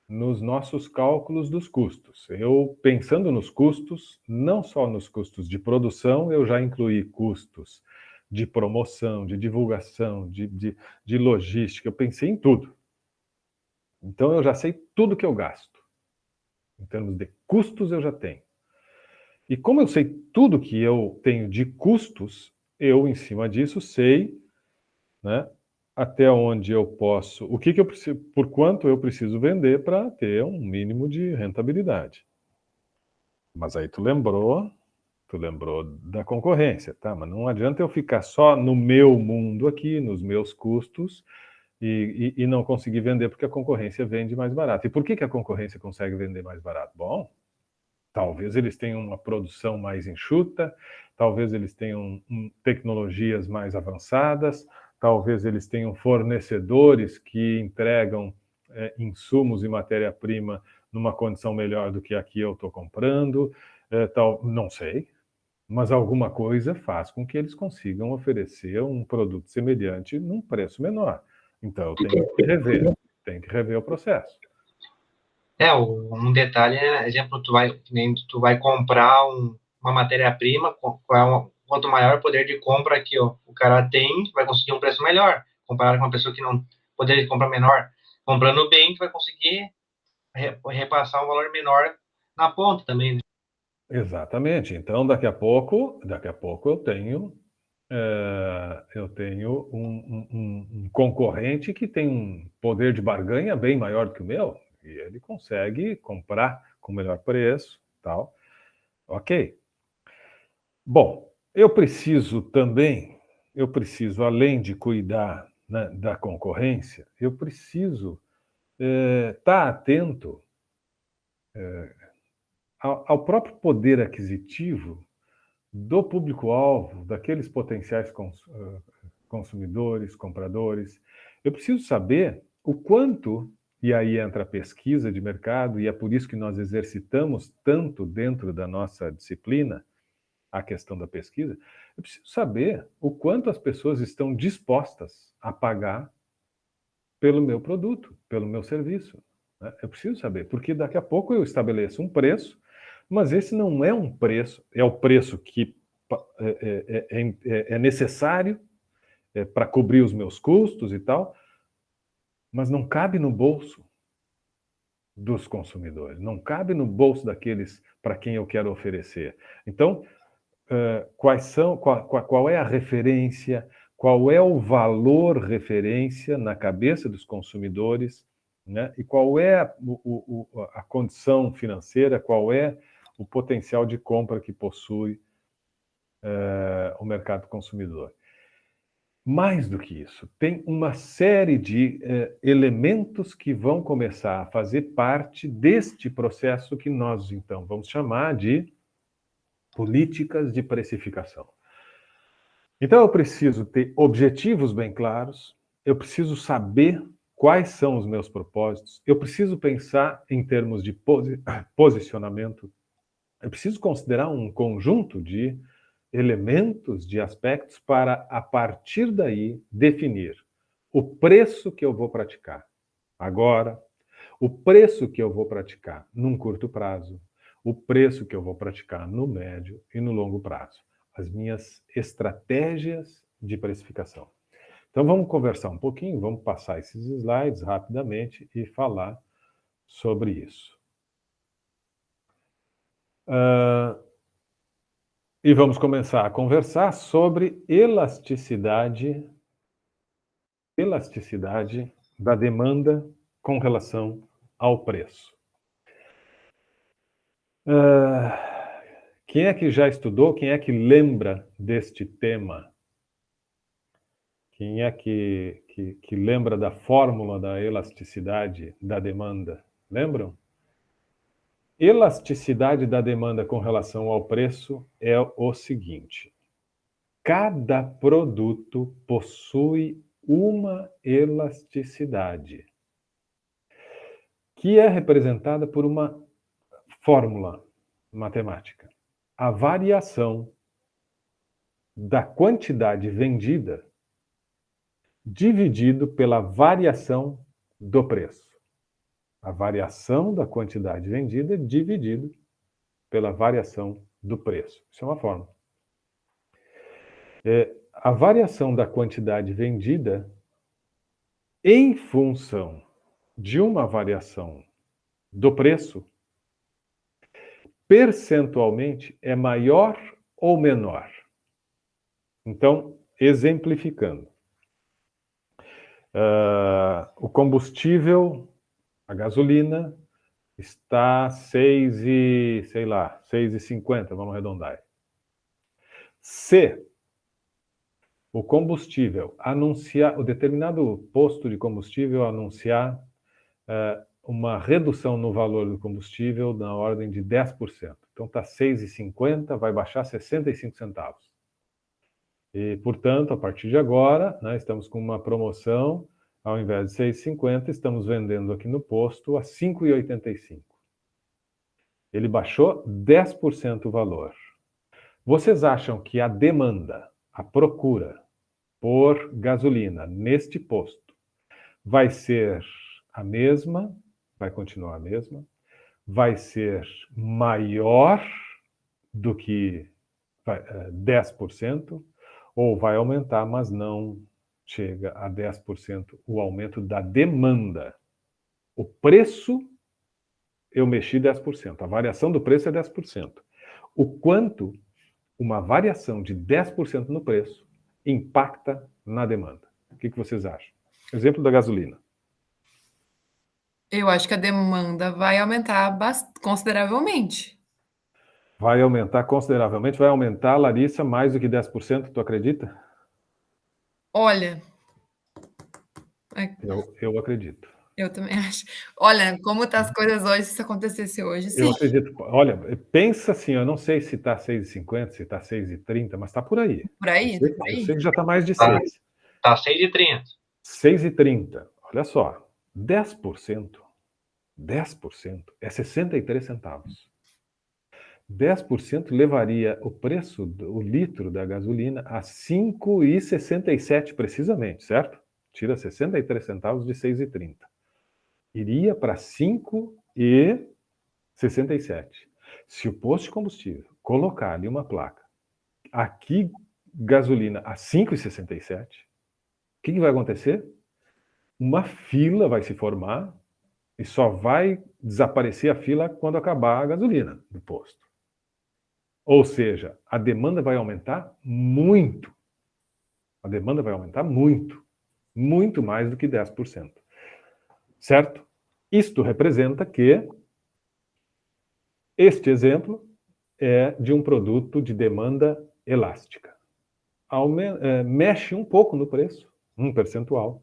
nos nossos cálculos dos custos. Eu, pensando nos custos, não só nos custos de produção, eu já incluí custos de promoção, de divulgação, de logística, eu pensei em tudo. Então eu já sei tudo que eu gasto. Em termos de custos, eu já tenho. E como eu sei tudo que eu tenho de custos, eu, em cima disso, sei, né, até onde eu posso, o que eu preciso, por quanto eu preciso vender para ter um mínimo de rentabilidade. Mas aí tu lembrou da concorrência, tá? Mas não adianta eu ficar só no meu mundo aqui, nos meus custos, e não conseguir vender porque a concorrência vende mais barato. E por que a concorrência consegue vender mais barato? Bom, talvez eles tenham uma produção mais enxuta, talvez eles tenham tecnologias mais avançadas, talvez eles tenham fornecedores que entregam insumos e matéria-prima numa condição melhor do que a que eu estou comprando, não sei, mas alguma coisa faz com que eles consigam oferecer um produto semelhante num preço menor. Então, eu tenho que rever o processo. Um detalhe, exemplo, tu vai comprar uma matéria-prima, quanto maior o poder de compra que o cara tem, vai conseguir um preço melhor, comparado com uma pessoa que não poder de compra menor. Comprando bem, tu vai conseguir repassar um valor menor na ponta também, né? Exatamente. Então, daqui a pouco eu tenho um concorrente que tem um poder de barganha bem maior do que o meu, e ele consegue comprar com melhor preço, tal. Ok. Bom, além de cuidar, né, da concorrência, eu preciso estar atento ao próprio poder aquisitivo do público-alvo, daqueles potenciais consumidores, compradores. Eu preciso saber o quanto, e aí entra a pesquisa de mercado, e é por isso que nós exercitamos tanto dentro da nossa disciplina a questão da pesquisa. Eu preciso saber o quanto as pessoas estão dispostas a pagar pelo meu produto, pelo meu serviço, né? Eu preciso saber, porque daqui a pouco eu estabeleço um preço, mas esse não é um preço, é o preço que é necessário para cobrir os meus custos e tal, mas não cabe no bolso dos consumidores, não cabe no bolso daqueles para quem eu quero oferecer. Então, qual é a referência, qual é o valor referência na cabeça dos consumidores, né? E qual é a condição financeira, qual é o potencial de compra que possui o mercado consumidor. Mais do que isso, tem uma série de elementos que vão começar a fazer parte deste processo que nós, então, vamos chamar de políticas de precificação. Então, eu preciso ter objetivos bem claros, eu preciso saber quais são os meus propósitos, eu preciso pensar em termos de posicionamento, eu preciso considerar um conjunto de elementos, de aspectos, para, a partir daí, definir o preço que eu vou praticar agora, o preço que eu vou praticar num curto prazo, o preço que eu vou praticar no médio e no longo prazo. As minhas estratégias de precificação. Então vamos conversar um pouquinho, vamos passar esses slides rapidamente e falar sobre isso. E vamos começar a conversar sobre elasticidade da demanda com relação ao preço. Quem é que já estudou? Quem é que lembra deste tema? Quem é que lembra da fórmula da elasticidade da demanda? Lembram? Elasticidade da demanda com relação ao preço é o seguinte: cada produto possui uma elasticidade, que é representada por uma fórmula. matemática. A variação da quantidade vendida dividido pela variação do preço. A variação da quantidade vendida dividido pela variação do preço. Isso é uma fórmula. A variação da quantidade vendida em função de uma variação do preço, percentualmente, é maior ou menor? Então, exemplificando. O combustível, a gasolina, está 6,50, vamos arredondar. Se o combustível anunciar, o determinado posto de combustível anunciar uma redução no valor do combustível na ordem de 10%. Então está 6,50, vai baixar 65 centavos. E, portanto, a partir de agora, né, estamos com uma promoção, ao invés de 6,50, estamos vendendo aqui no posto a 5,85. Ele baixou 10% o valor. Vocês acham que a demanda, a procura por gasolina neste posto vai ser a mesma, vai continuar a mesma, vai ser maior do que 10%, ou vai aumentar, mas não chega a 10% o aumento da demanda. O preço, eu mexi 10%. A variação do preço é 10%. O quanto uma variação de 10% no preço impacta na demanda? O que vocês acham? Exemplo da gasolina. Eu acho que a demanda vai aumentar consideravelmente. Vai aumentar consideravelmente? Vai aumentar, Larissa, mais do que 10%, tu acredita? Olha, Eu acredito. eu também acho. Olha, como tá as coisas hoje, se isso acontecesse hoje, sim. Eu acredito. Olha, pensa assim, eu não sei se está 6,50, se está 6,30, mas está por aí. Por aí, Eu sei que já está mais de Tá. 6. Tá 6,30. 6,30. Olha só, 10% é 63 centavos. 10% levaria o preço do litro da gasolina a 5,67 precisamente, certo? Tira 63 centavos de 6,30. Iria para 5,67. Se o posto de combustível colocar ali uma placa, aqui gasolina a 5,67, o que vai acontecer? Uma fila vai se formar e só vai desaparecer a fila quando acabar a gasolina do posto. Ou seja, a demanda vai aumentar muito. A demanda vai aumentar muito. Muito mais do que 10%. Certo? Isto representa que este exemplo é de um produto de demanda elástica. Mexe um pouco no preço, um percentual,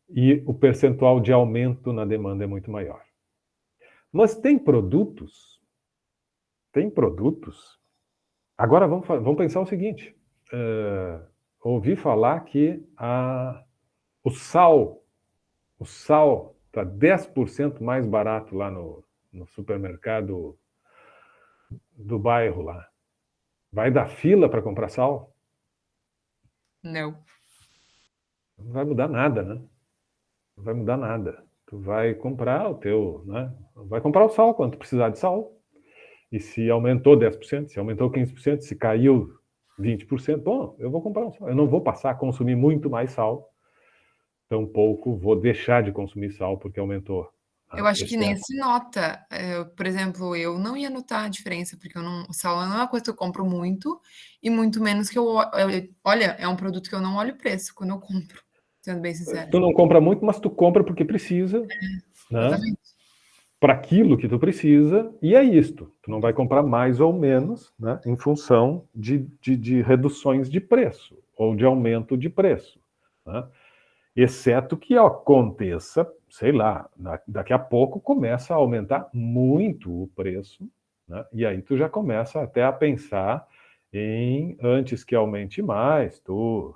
e o percentual de aumento na demanda é muito maior. Mas tem produtos. Agora vamos pensar o seguinte: ouvi falar que o sal está 10% mais barato lá no supermercado do bairro lá. Vai dar fila para comprar sal? Não. Não vai mudar nada, né? Não vai mudar nada. Tu vai comprar o teu, né? Vai comprar o sal quando tu precisar de sal. E se aumentou 10%, se aumentou 15%, se caiu 20%, bom, eu vou comprar um sal. Eu não vou passar a consumir muito mais sal. Tampouco vou deixar de consumir sal porque aumentou. Eu acho que nem se nota. Por exemplo, eu não ia notar a diferença, porque o sal não é uma coisa que eu compro muito, e muito menos que olha, é um produto que eu não olho o preço quando eu compro, sendo bem sincera. Tu não compra muito, mas tu compra porque precisa, né? Exatamente. Para aquilo que tu precisa, e é isto. Tu não vai comprar mais ou menos, né, em função de reduções de preço, ou de aumento de preço, né? Exceto que aconteça, sei lá, daqui a pouco começa a aumentar muito o preço, né? E aí tu já começa até a pensar em, antes que aumente mais, tu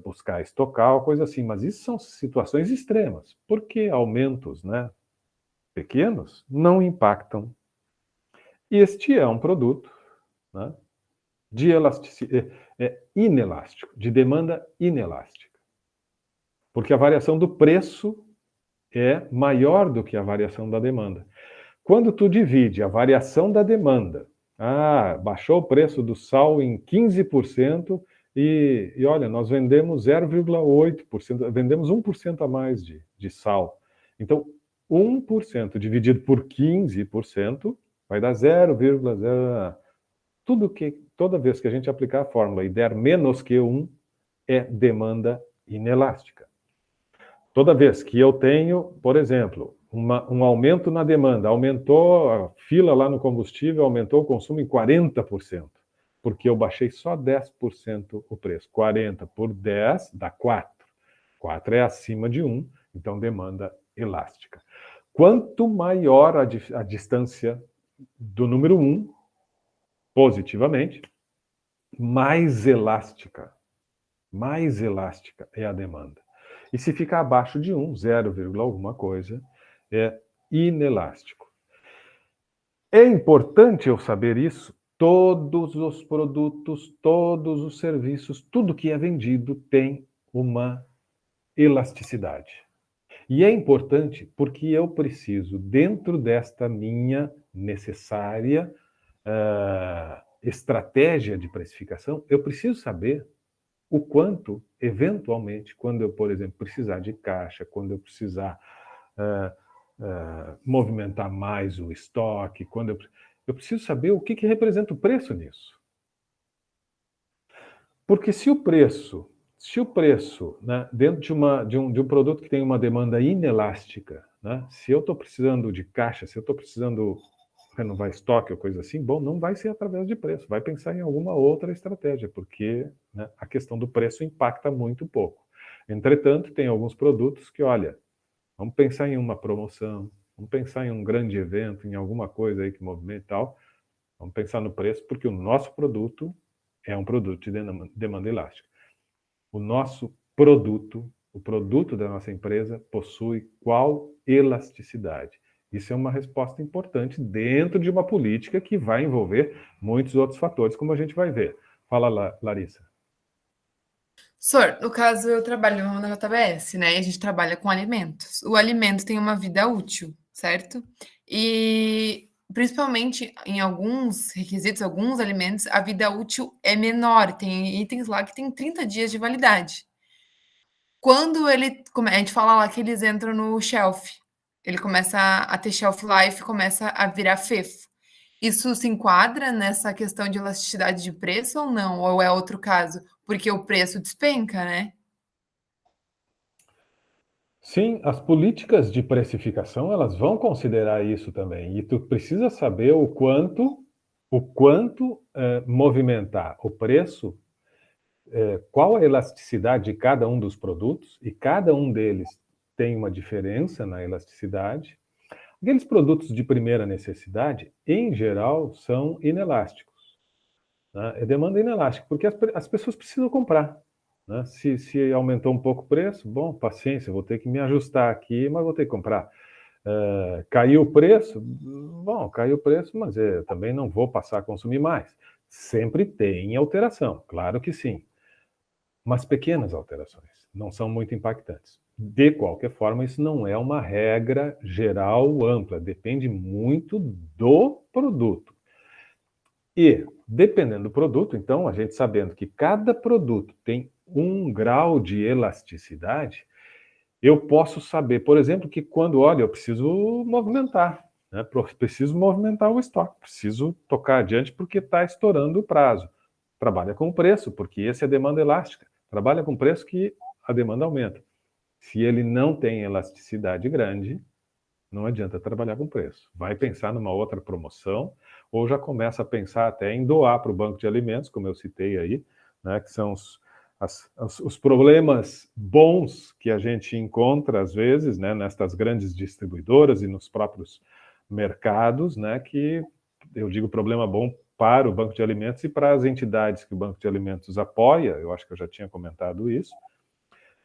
buscar estocar, coisa assim. Mas isso são situações extremas, porque aumentos, né, pequenos não impactam Este é um produto, né, de inelástico, de demanda inelástica. Porque a variação do preço é maior do que a variação da demanda. Quando tu divide a variação da demanda, baixou o preço do sal em 15% e olha, nós vendemos 0,8%, vendemos 1% a mais de sal. Então, 1% dividido por 15% vai dar 0,0. Toda vez que a gente aplicar a fórmula e der menos que 1, é demanda inelástica. Toda vez que eu tenho, por exemplo, um aumento na demanda, aumentou a fila lá no combustível, aumentou o consumo em 40%, porque eu baixei só 10% o preço. 40 por 10 dá 4. 4 é acima de 1, então demanda elástica. Quanto maior a distância do número 1, positivamente, mais elástica é a demanda. E se ficar abaixo de 1, 0, alguma coisa, é inelástico. É importante eu saber isso. Todos os produtos, todos os serviços, tudo que é vendido tem uma elasticidade. E é importante porque eu preciso, dentro desta minha necessária estratégia de precificação, eu preciso saber o quanto, eventualmente, quando eu, por exemplo, precisar de caixa, quando eu precisar movimentar mais o estoque, quando eu preciso saber o que representa o preço nisso. Porque se o preço, né, dentro de um produto que tem uma demanda inelástica, né, se eu estou precisando de caixa, se eu estou precisando renovar estoque ou coisa assim, bom, não vai ser através de preço, vai pensar em alguma outra estratégia, porque, né, a questão do preço impacta muito pouco. Entretanto, tem alguns produtos que, olha, vamos pensar em uma promoção, vamos pensar em um grande evento, em alguma coisa aí que movimenta e tal, vamos pensar no preço, porque o nosso produto é um produto de demanda elástica. O nosso produto, o produto da nossa empresa, possui qual elasticidade? Isso é uma resposta importante dentro de uma política que vai envolver muitos outros fatores, como a gente vai ver. Fala lá, Larissa. Sor, no caso, eu trabalho na JBS, né? E a gente trabalha com alimentos. O alimento tem uma vida útil, certo? E principalmente em alguns requisitos, alguns alimentos, a vida útil é menor. Tem itens lá que tem 30 dias de validade. Quando a gente fala lá que eles entram no shelf, ele começa a ter shelf life, começa a virar fefo. Isso se enquadra nessa questão de elasticidade de preço ou não? Ou é outro caso? Porque o preço despenca, né? Sim, as políticas de precificação, elas vão considerar isso também. E tu precisa saber o quanto movimentar o preço, qual a elasticidade de cada um dos produtos, e cada um deles tem uma diferença na elasticidade. Aqueles produtos de primeira necessidade, em geral, são inelásticos, né? É demanda inelástica, porque as pessoas precisam comprar, né? Se aumentou um pouco o preço, bom, paciência, vou ter que me ajustar aqui, mas vou ter que comprar. Caiu o preço? Bom, caiu o preço, mas também não vou passar a consumir mais. Sempre tem alteração, claro que sim. Mas pequenas alterações, não são muito impactantes. De qualquer forma, isso não é uma regra geral ampla, depende muito do produto. E, dependendo do produto, então, a gente sabendo que cada produto tem um grau de elasticidade, eu posso saber, por exemplo, que quando, olha, eu preciso movimentar, né? Preciso movimentar o estoque, preciso tocar adiante porque está estourando o prazo. Trabalha com o preço, porque esse é a demanda elástica. Trabalha com preço que a demanda aumenta. Se ele não tem elasticidade grande, não adianta trabalhar com preço. Vai pensar numa outra promoção, ou já começa a pensar até em doar para o banco de alimentos, como eu citei aí, né, que são os problemas bons que a gente encontra, às vezes, né, nestas grandes distribuidoras e nos próprios mercados, né, que eu digo problema bom para o banco de alimentos e para as entidades que o banco de alimentos apoia, eu acho que eu já tinha comentado isso,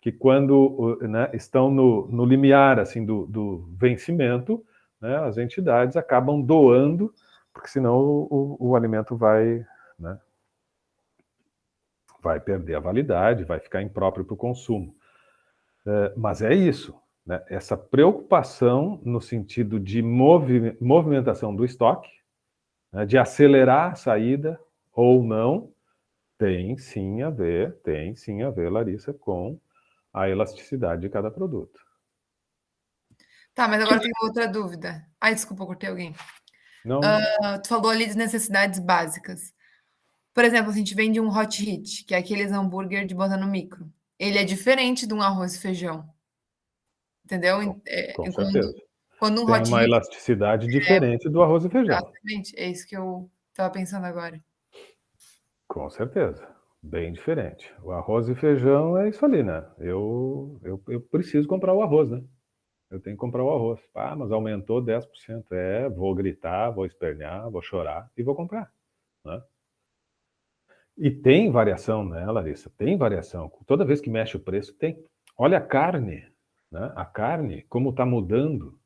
que quando, né, estão no limiar assim, do vencimento, né, as entidades acabam doando porque senão o alimento vai, né, vai perder a validade, vai ficar impróprio para o consumo. Mas é isso, né? Essa preocupação no sentido de movimentação do estoque, né, de acelerar a saída ou não, tem sim a ver, Larissa, com a elasticidade de cada produto. Tá, mas agora tem outra dúvida. Ai, desculpa, eu cortei alguém. Não, Tu falou ali de necessidades básicas. Por exemplo, a gente vende um hot hit, que é aqueles hambúrguer de botar no micro. Ele é diferente de um arroz e feijão. Entendeu? com certeza. Quando um Tem hot uma hit. elasticidade diferente do arroz e feijão. Exatamente, é isso que eu tava pensando agora. Com certeza. Bem diferente. O arroz e feijão é isso ali, né? Eu preciso comprar o arroz, né? Eu tenho que comprar o arroz. Ah, mas aumentou 10%. Vou gritar, vou espernear, vou chorar e vou comprar, né? E tem variação, né, Larissa? Tem variação. Toda vez que mexe o preço, tem. Olha a carne, né? A carne, como está mudando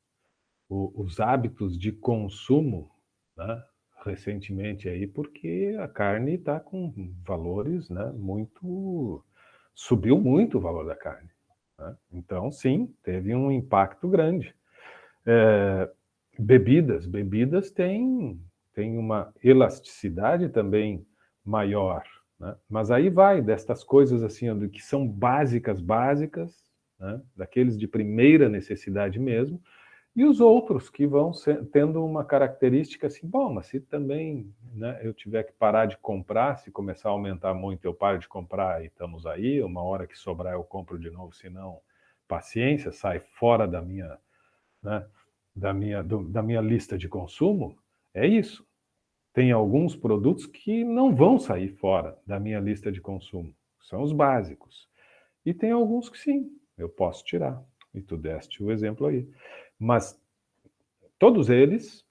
os hábitos de consumo, né, recentemente aí, porque a carne está com valores, né, subiu muito o valor da carne, né? Então, sim, teve um impacto grande. Bebidas têm uma elasticidade também maior, né? Mas aí vai destas coisas assim, que são básicas, né, daqueles de primeira necessidade mesmo, e os outros que vão tendo uma característica assim, bom, mas se também, né, eu tiver que parar de comprar, se começar a aumentar muito, eu paro de comprar e estamos aí, uma hora que sobrar eu compro de novo, senão, paciência, sai fora da minha, né, da minha lista de consumo, é isso. Tem alguns produtos que não vão sair fora da minha lista de consumo, são os básicos. E tem alguns que sim, eu posso tirar. E tu deste o exemplo aí. Mas todos eles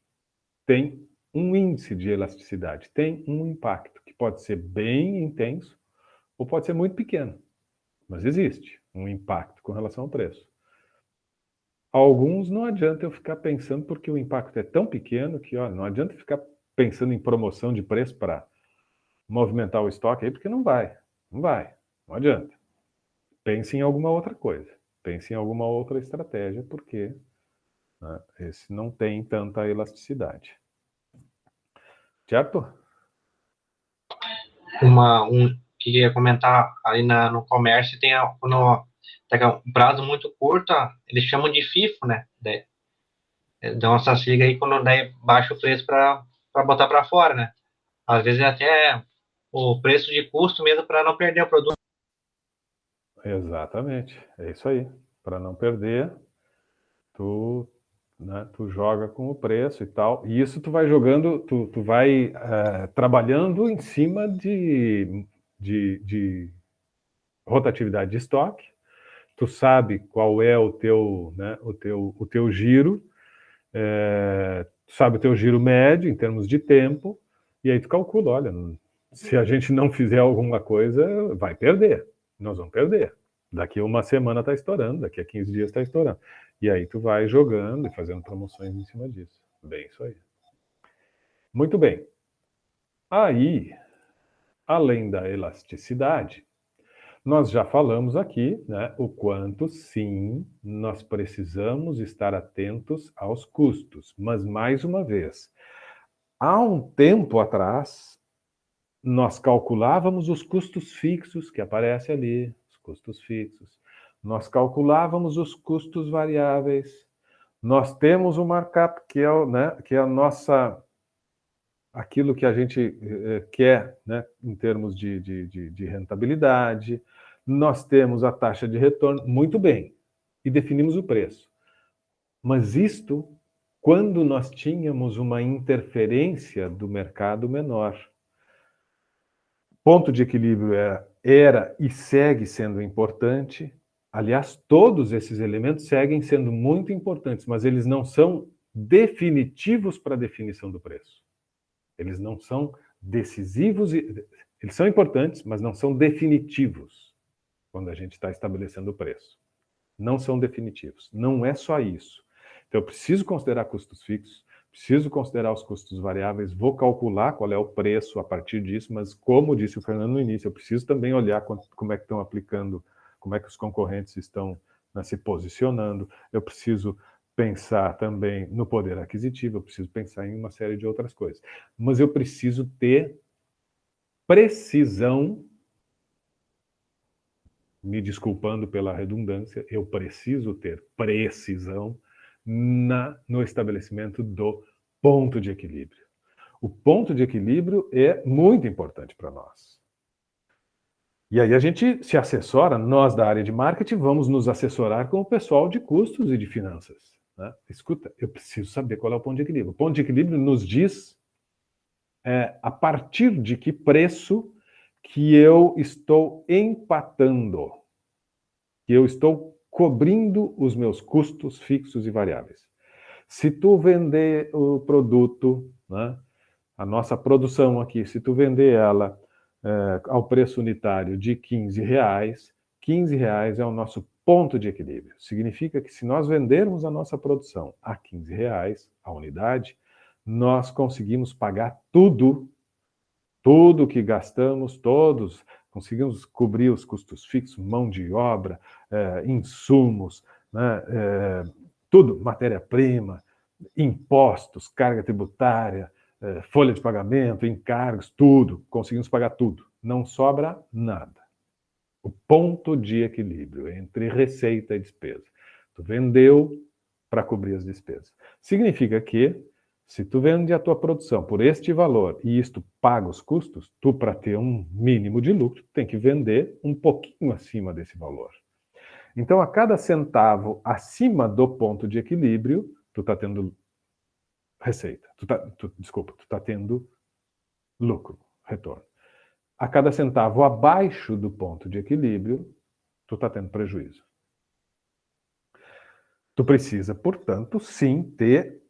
têm um índice de elasticidade, têm um impacto que pode ser bem intenso ou pode ser muito pequeno. Mas existe um impacto com relação ao preço. Alguns não adianta eu ficar pensando porque o impacto é tão pequeno que, olha, não adianta ficar pensando em promoção de preço para movimentar o estoque aí, porque não vai, não adianta. Pense em alguma outra coisa, pense em alguma outra estratégia, porque, né, esse não tem tanta elasticidade. Certo? Que ia comentar ali no comércio, quando pega um prazo muito curto, eles chamam de FIFO, né? Dão essa sigla aí quando daí baixa o preço para botar para fora, né? Às vezes até o preço de custo mesmo para não perder o produto. Exatamente, é isso aí. Para não perder, tu joga com o preço e tal. E isso tu vai jogando, tu vai trabalhando em cima de rotatividade de estoque. Tu sabe qual é o teu, né, o teu giro, tu sabe o teu giro médio em termos de tempo, e aí tu calcula, olha, se a gente não fizer alguma coisa, vai perder. Nós vamos perder. Daqui a uma semana está estourando, daqui a 15 dias está estourando. E aí tu vai jogando e fazendo promoções em cima disso. Bem, isso aí. Muito bem. Aí, além da elasticidade, nós já falamos aqui, né, o quanto, sim, nós precisamos estar atentos aos custos. Mas, mais uma vez, há um tempo atrás, nós calculávamos os custos fixos que aparecem ali, os custos fixos. Nós calculávamos os custos variáveis. Nós temos o markup, que é a nossa, aquilo que a gente quer, né, em termos de rentabilidade. Nós temos a taxa de retorno, muito bem, e definimos o preço. Mas isto quando nós tínhamos uma interferência do mercado menor. Ponto de equilíbrio era e segue sendo importante. Aliás, todos esses elementos seguem sendo muito importantes, mas eles não são definitivos para a definição do preço. Eles não são decisivos, eles são importantes, mas não são definitivos quando a gente está estabelecendo o preço. Não são definitivos. Não é só isso. Então, eu preciso considerar custos fixos, preciso considerar os custos variáveis, vou calcular qual é o preço a partir disso, mas como disse o Fernando no início, eu preciso também olhar como é que estão aplicando, como é que os concorrentes estão, né, se posicionando, eu preciso pensar também no poder aquisitivo, eu preciso pensar em uma série de outras coisas. Mas eu preciso ter precisão, me desculpando pela redundância, eu preciso ter precisão no estabelecimento do ponto de equilíbrio. O ponto de equilíbrio é muito importante para nós. E aí a gente se assessora, nós da área de marketing vamos nos assessorar com o pessoal de custos e de finanças, né? Escuta, eu preciso saber qual é o ponto de equilíbrio. O ponto de equilíbrio nos diz a partir de que preço que eu estou empatando, que eu estou cobrindo os meus custos fixos e variáveis. Se tu vender o produto, né, a nossa produção aqui, se tu vender ela ao preço unitário de R$15, R$15 é o nosso ponto de equilíbrio. Significa que se nós vendermos a nossa produção a R$15 a unidade, nós conseguimos pagar tudo que gastamos, conseguimos cobrir os custos fixos, mão de obra, insumos, né, tudo, matéria-prima, impostos, carga tributária, folha de pagamento, encargos, tudo, conseguimos pagar tudo. Não sobra nada. O ponto de equilíbrio entre receita e despesa. Tu vendeu para cobrir as despesas. Significa que, se tu vende a tua produção por este valor e isto paga os custos, tu, para ter um mínimo de lucro, tem que vender um pouquinho acima desse valor. Então, a cada centavo acima do ponto de equilíbrio, tu está tendo receita. Tu está tendo lucro, retorno. A cada centavo abaixo do ponto de equilíbrio, tu está tendo prejuízo. Tu precisa, portanto, sim, ter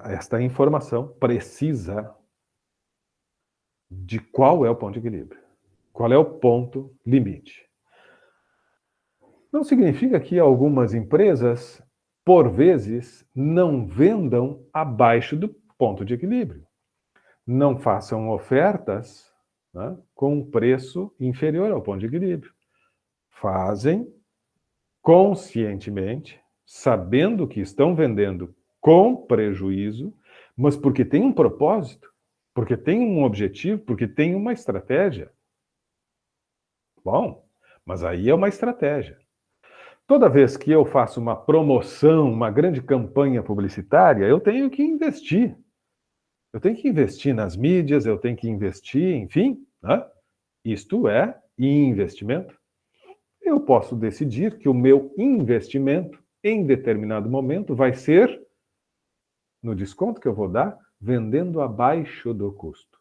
esta informação precisa de qual é o ponto de equilíbrio. Qual é o ponto limite. Não significa que algumas empresas, por vezes, não vendam abaixo do ponto de equilíbrio. Não façam ofertas, né, com um preço inferior ao ponto de equilíbrio. Fazem conscientemente, sabendo que estão vendendo com prejuízo, mas porque tem um propósito, porque tem um objetivo, porque tem uma estratégia. Bom, mas aí é uma estratégia. Toda vez que eu faço uma promoção, uma grande campanha publicitária, eu tenho que investir. Eu tenho que investir nas mídias, eu tenho que investir, enfim, né? Isto é investimento. Eu posso decidir que o meu investimento, em determinado momento, vai ser no desconto que eu vou dar, vendendo abaixo do custo.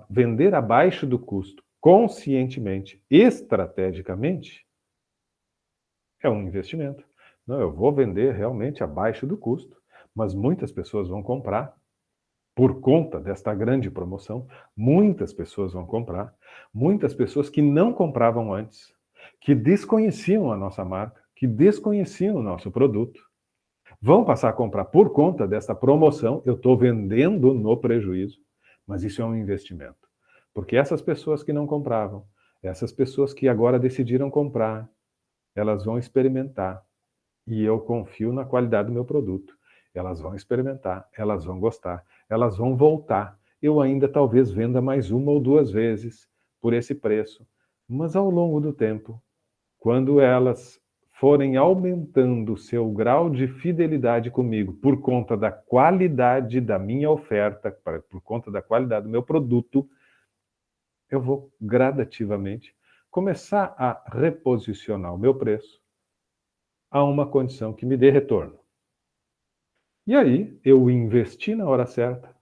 Vender abaixo do custo, conscientemente, estrategicamente, é um investimento. Não, eu vou vender realmente abaixo do custo, mas muitas pessoas vão comprar por conta desta grande promoção. Muitas pessoas vão comprar. Muitas pessoas que não compravam antes, que desconheciam a nossa marca, que desconheciam o nosso produto, vão passar a comprar por conta desta promoção. Eu estou vendendo no prejuízo, mas isso é um investimento. Porque essas pessoas que não compravam, essas pessoas que agora decidiram comprar, elas vão experimentar. E eu confio na qualidade do meu produto. Elas vão experimentar, elas vão gostar, elas vão voltar. Eu ainda talvez venda mais uma ou duas vezes por esse preço. Mas ao longo do tempo, quando elas forem aumentando o seu grau de fidelidade comigo por conta da qualidade da minha oferta, por conta da qualidade do meu produto, eu vou gradativamente começar a reposicionar o meu preço a uma condição que me dê retorno. E aí, eu investi na hora certa,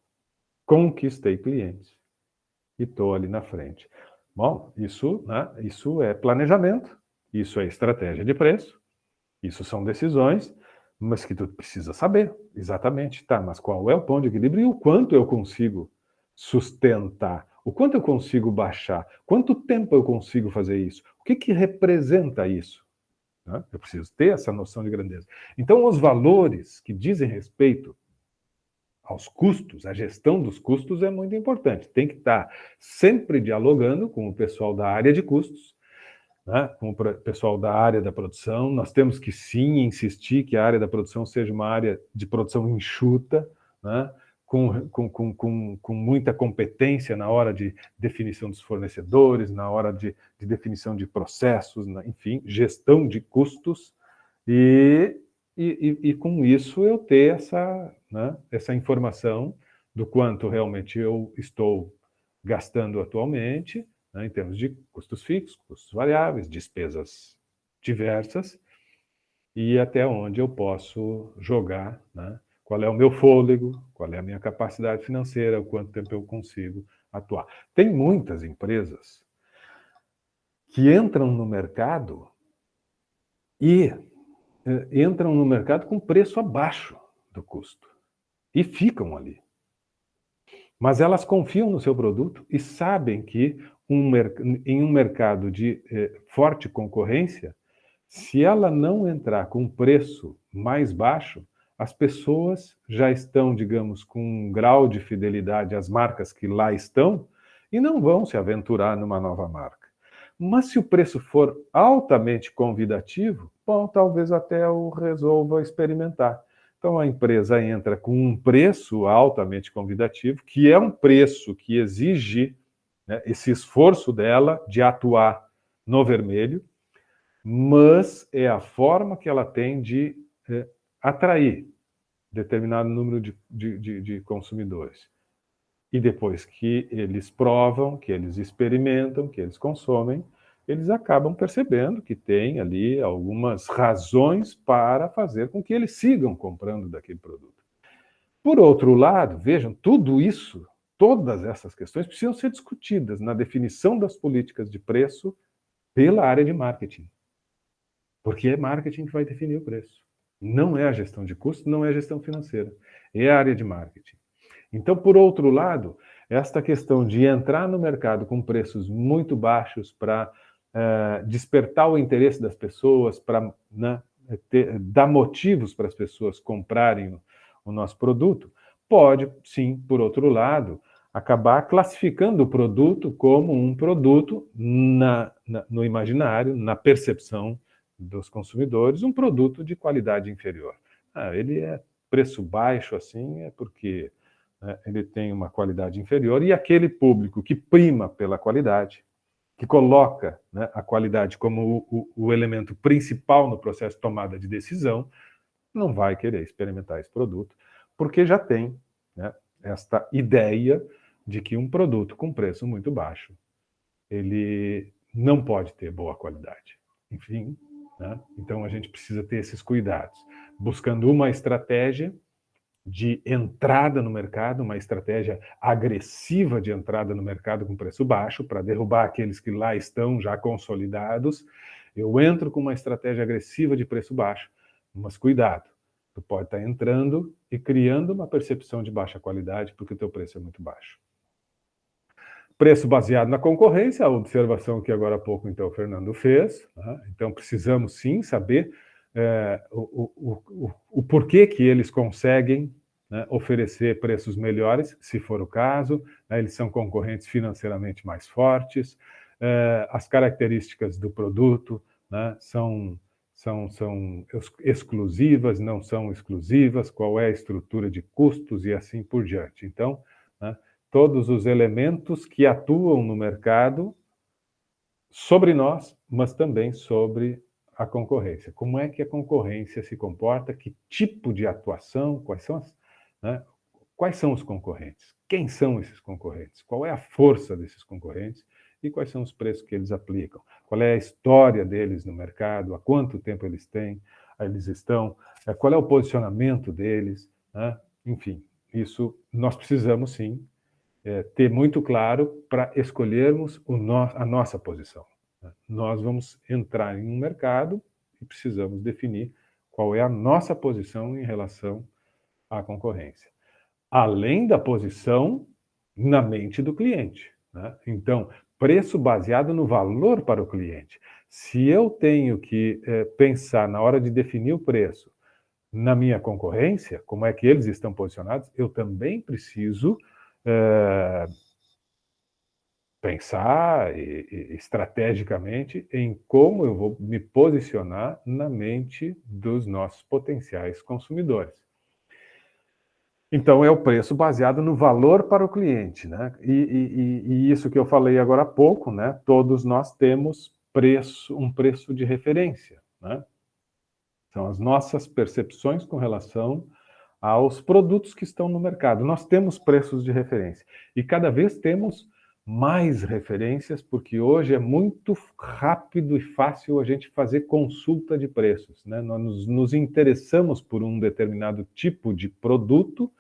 conquistei clientes e estou ali na frente. Bom, isso é planejamento, isso é estratégia de preço, isso são decisões, mas que tu precisa saber exatamente, tá? Mas qual é o ponto de equilíbrio e o quanto eu consigo sustentar, o quanto eu consigo baixar, quanto tempo eu consigo fazer isso, o que representa isso? né? Eu preciso ter essa noção de grandeza. Então, os valores que dizem respeito aos custos, a gestão dos custos é muito importante. Tem que estar sempre dialogando com o pessoal da área de custos, né, com o pessoal da área da produção. Nós temos que, sim, insistir que a área da produção seja uma área de produção enxuta, né, com muita competência na hora de definição dos fornecedores, na hora de definição de processos, enfim, gestão de custos, e com isso eu ter né, essa informação do quanto realmente eu estou gastando atualmente, né, em termos de custos fixos, custos variáveis, despesas diversas, e até onde eu posso jogar, né, qual é o meu fôlego, qual é a minha capacidade financeira, o quanto tempo eu consigo atuar. Tem muitas empresas que entram no mercado e entram no mercado com preço abaixo do custo e ficam ali. Mas elas confiam no seu produto e sabem que em um mercado de forte concorrência, se ela não entrar com um preço mais baixo, as pessoas já estão, digamos, com um grau de fidelidade às marcas que lá estão e não vão se aventurar numa nova marca. Mas se o preço for altamente convidativo, bom, talvez até eu resolva experimentar. Então a empresa entra com um preço altamente convidativo, que é um preço que exige, né, esse esforço dela de atuar no vermelho, mas é a forma que ela tem de atrair determinado número de consumidores. E depois que eles provam, que eles experimentam, que eles consomem, eles acabam percebendo que tem ali algumas razões para fazer com que eles sigam comprando daquele produto. Por outro lado, vejam, tudo isso, todas essas questões precisam ser discutidas na definição das políticas de preço pela área de marketing. Porque é marketing que vai definir o preço. Não é a gestão de custo, não é a gestão financeira. É a área de marketing. Então, por outro lado, esta questão de entrar no mercado com preços muito baixos para despertar o interesse das pessoas, para, né, dar motivos para as pessoas comprarem o nosso produto, pode, sim, por outro lado, acabar classificando o produto como um produto no imaginário, na percepção dos consumidores, um produto de qualidade inferior. Ele é preço baixo assim, é porque ele tem uma qualidade inferior, e aquele público que prima pela qualidade, que coloca, né, a qualidade como o elemento principal no processo de tomada de decisão, não vai querer experimentar esse produto, porque já tem, né, esta ideia de que um produto com preço muito baixo, ele não pode ter boa qualidade. Enfim, né? Então a gente precisa ter esses cuidados, buscando uma estratégia de entrada no mercado, uma estratégia agressiva de entrada no mercado com preço baixo, para derrubar aqueles que lá estão já consolidados. Eu entro com uma estratégia agressiva de preço baixo, mas cuidado, tu pode estar entrando e criando uma percepção de baixa qualidade porque o teu preço é muito baixo. Preço baseado na concorrência, a observação que agora há pouco então o Fernando fez, né? Então precisamos sim saber o porquê que eles conseguem, né, oferecer preços melhores, se for o caso, né, eles são concorrentes financeiramente mais fortes, as características do produto, né, são exclusivas, não são exclusivas, qual é a estrutura de custos e assim por diante. Então, né, todos os elementos que atuam no mercado sobre nós, mas também sobre a concorrência. Como é que a concorrência se comporta? Que tipo de atuação? Quais são os concorrentes? Quem são esses concorrentes? Qual é a força desses concorrentes? E quais são os preços que eles aplicam? Qual é a história deles no mercado? Há quanto tempo eles estão? Qual é o posicionamento deles? Né? Enfim, isso nós precisamos sim ter muito claro para escolhermos a nossa posição. Nós vamos entrar em um mercado e precisamos definir qual é a nossa posição em relação à concorrência. Além da posição na mente do cliente, né? Então, preço baseado no valor para o cliente. Se eu tenho que pensar na hora de definir o preço na minha concorrência, como é que eles estão posicionados, eu também preciso pensar estrategicamente em como eu vou me posicionar na mente dos nossos potenciais consumidores. Então, é o preço baseado no valor para o cliente, né? E isso que eu falei agora há pouco, né? Todos nós temos um preço de referência, né? São as nossas percepções com relação aos produtos que estão no mercado. Nós temos preços de referência e cada vez temos mais referências, porque hoje é muito rápido e fácil a gente fazer consulta de preços, né? Nós nos interessamos por um determinado tipo de produto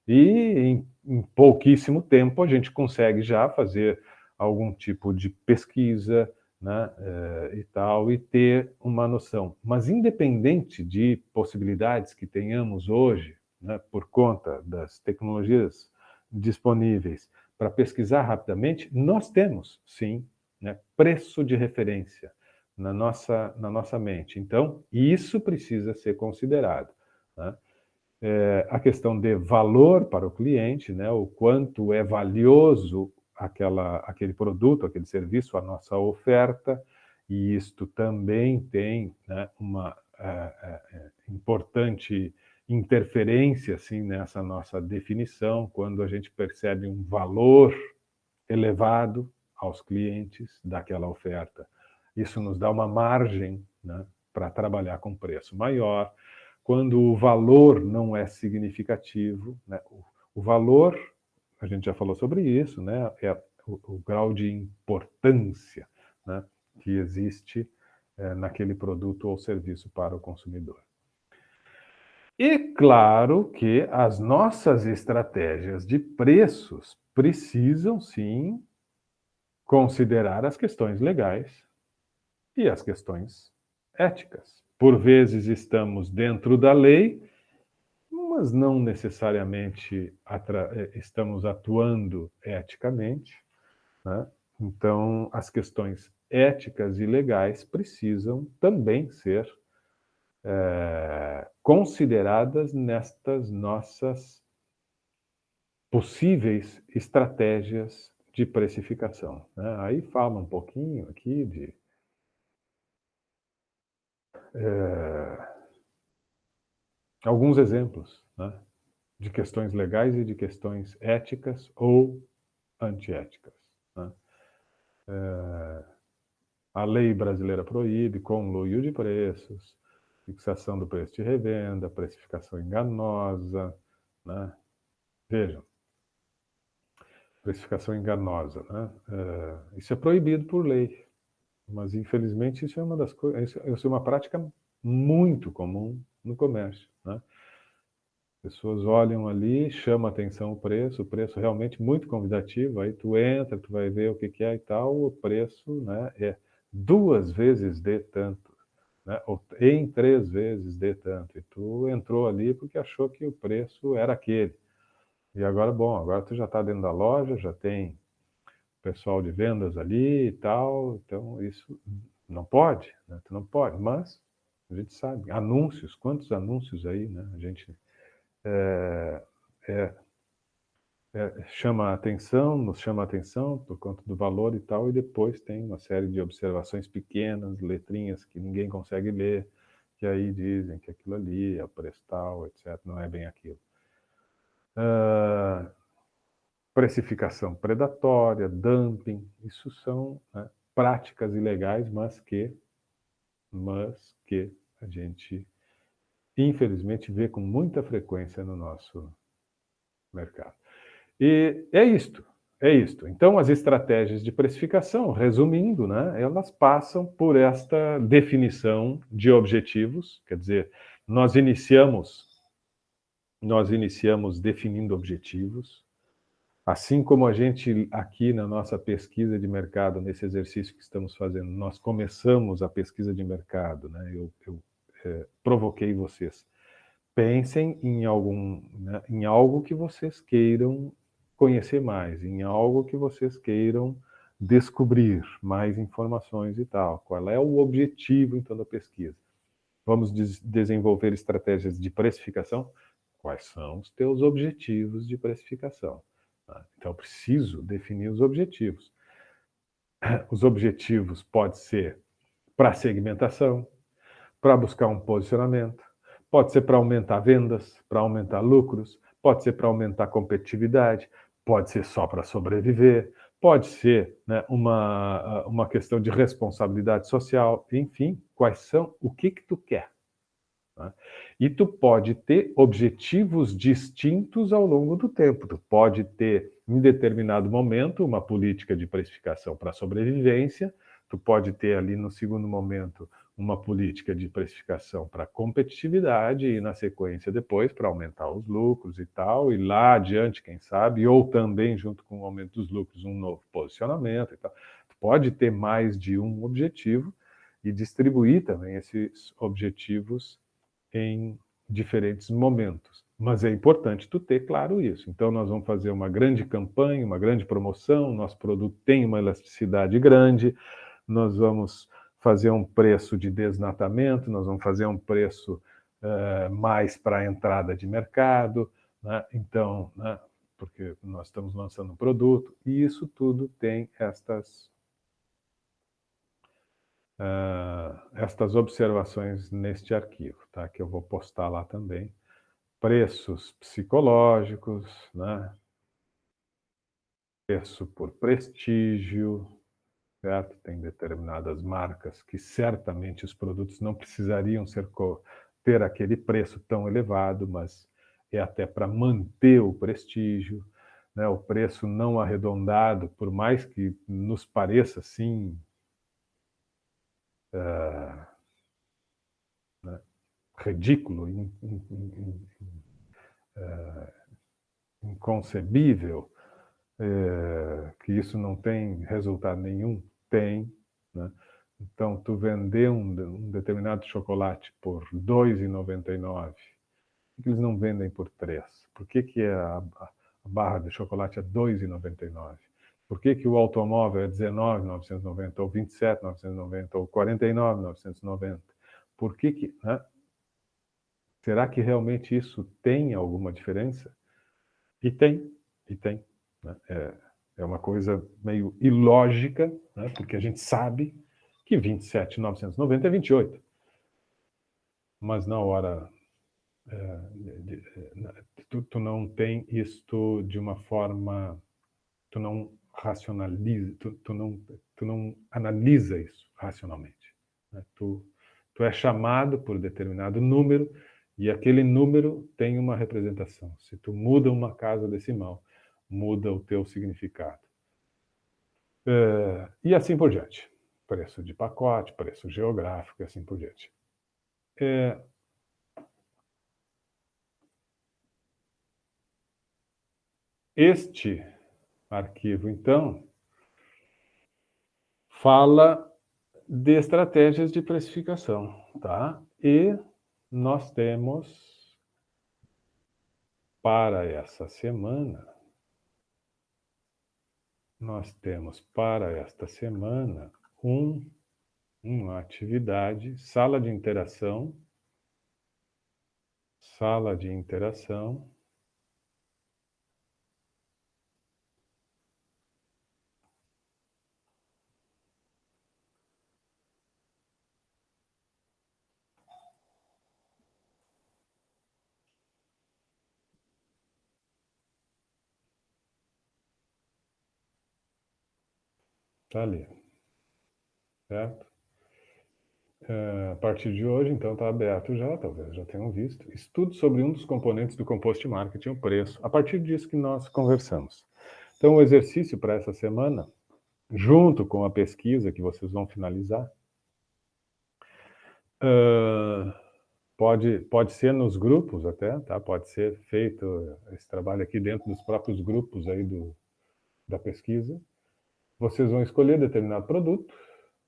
e em pouquíssimo tempo a gente consegue já fazer algum tipo de pesquisa, né, e tal, e ter uma noção. Mas independente de possibilidades que tenhamos hoje, né, por conta das tecnologias disponíveis para pesquisar rapidamente, nós temos, sim, né, preço de referência na nossa mente. Então, isso precisa ser considerado, né? A questão de valor para o cliente, né, o quanto é valioso aquele produto, aquele serviço, a nossa oferta, e isto também tem, né, uma importante interferência assim, nessa nossa definição, quando a gente percebe um valor elevado aos clientes daquela oferta. Isso nos dá uma margem, né, para trabalhar com preço maior. Quando o valor não é significativo, né, o valor, a gente já falou sobre isso, né, é o grau de importância, né, que existe naquele produto ou serviço para o consumidor. E claro que as nossas estratégias de preços precisam, sim, considerar as questões legais e as questões éticas. Por vezes estamos dentro da lei, mas não necessariamente estamos atuando eticamente, né? Então, as questões éticas e legais precisam também ser consideradas nestas nossas possíveis estratégias de precificação, né? Aí fala um pouquinho aqui de alguns exemplos, né, de questões legais e de questões éticas ou antiéticas, né? A lei brasileira proíbe conluio de preços, fixação do preço de revenda, precificação enganosa, né? Vejam, precificação enganosa, né? Isso é proibido por lei, mas infelizmente isso é uma das coisas, isso é uma prática muito comum no comércio, né? Pessoas olham ali, chama atenção o preço realmente muito convidativo, aí tu entra, tu vai ver o que é e tal, o preço, né, é 2 vezes de tanto, né, ou em 3 vezes de tanto, e tu entrou ali porque achou que o preço era aquele. E agora, bom, agora tu já está dentro da loja, já tem pessoal de vendas ali e tal, então isso não pode, né, tu não pode, mas a gente sabe, anúncios, quantos anúncios aí, né, a gente chama a atenção, nos chama a atenção por conta do valor e tal, e depois tem uma série de observações pequenas, letrinhas que ninguém consegue ler, que aí dizem que aquilo ali é o preço tal, etc. Não é bem aquilo. Precificação predatória, dumping, isso são, né, práticas ilegais, mas que a gente, infelizmente, vê com muita frequência no nosso mercado. E é isto. Então, as estratégias de precificação, resumindo, né, elas passam por esta definição de objetivos, quer dizer, nós iniciamos definindo objetivos, assim como a gente aqui na nossa pesquisa de mercado, nesse exercício que estamos fazendo, nós começamos a pesquisa de mercado, né, eu provoquei vocês. Pensem em né, em algo que vocês queiram conhecer mais, em algo que vocês queiram descobrir mais informações e tal. Qual é o objetivo, então, da pesquisa? Vamos desenvolver estratégias de precificação? Quais são os teus objetivos de precificação? Então, eu preciso definir os objetivos. Os objetivos podem ser para segmentação, para buscar um posicionamento, pode ser para aumentar vendas, para aumentar lucros, pode ser para aumentar competitividade, pode ser só para sobreviver, pode ser, né, uma questão de responsabilidade social, enfim, quais são, o que tu quer. Né? E tu pode ter objetivos distintos ao longo do tempo. Tu pode ter, em determinado momento, uma política de precificação para sobrevivência, tu pode ter ali no segundo momento uma política de precificação para competitividade e na sequência depois para aumentar os lucros e tal, e lá adiante, quem sabe, ou também junto com o aumento dos lucros, um novo posicionamento e tal. Tu pode ter mais de um objetivo e distribuir também esses objetivos em diferentes momentos. Mas é importante tu ter claro isso. Então, nós vamos fazer uma grande campanha, uma grande promoção, nosso produto tem uma elasticidade grande, nós vamos fazer um preço de desnatamento, nós vamos fazer um preço mais para a entrada de mercado, né? Então, né, porque nós estamos lançando um produto, e isso tudo tem estas observações neste arquivo, tá? Que eu vou postar lá também. Preços psicológicos, né? Preço por prestígio, certo? Tem determinadas marcas que certamente os produtos não precisariam ter aquele preço tão elevado, mas é até para manter o prestígio, né? O preço não arredondado, por mais que nos pareça assim, né, ridículo, inconcebível, que isso não tem resultado nenhum, tem, né? Então, tu vender um determinado chocolate por R$ 2,99, por que eles não vendem por 3? Por que a barra de chocolate é R$ 2,99? Por que o automóvel é R$ 19.990, ou R$ 27.990, ou R$ 49.990? Por que, né? Será que realmente isso tem alguma diferença? E tem, né? É uma coisa meio ilógica, né? Porque a gente sabe que 27.990 é 28. Mas na hora... tu não tem isto de uma forma... Tu não racionaliza, tu não analisa isso racionalmente. Né? Tu é chamado por determinado número, e aquele número tem uma representação. Se tu muda uma casa decimal, muda o teu significado. E assim por diante. Preço de pacote, preço geográfico, e assim por diante. Este arquivo, então, fala de estratégias de precificação, tá? E nós temos para essa semana, uma atividade, sala de interação, tá ali, certo? A partir de hoje, então, está aberto já, talvez já tenham visto, estudo sobre um dos componentes do Compost Marketing, o preço, a partir disso que nós conversamos. Então, o exercício para essa semana, junto com a pesquisa que vocês vão finalizar, pode ser nos grupos até, tá? Pode ser feito esse trabalho aqui dentro dos próprios grupos aí da pesquisa. Vocês vão escolher determinado produto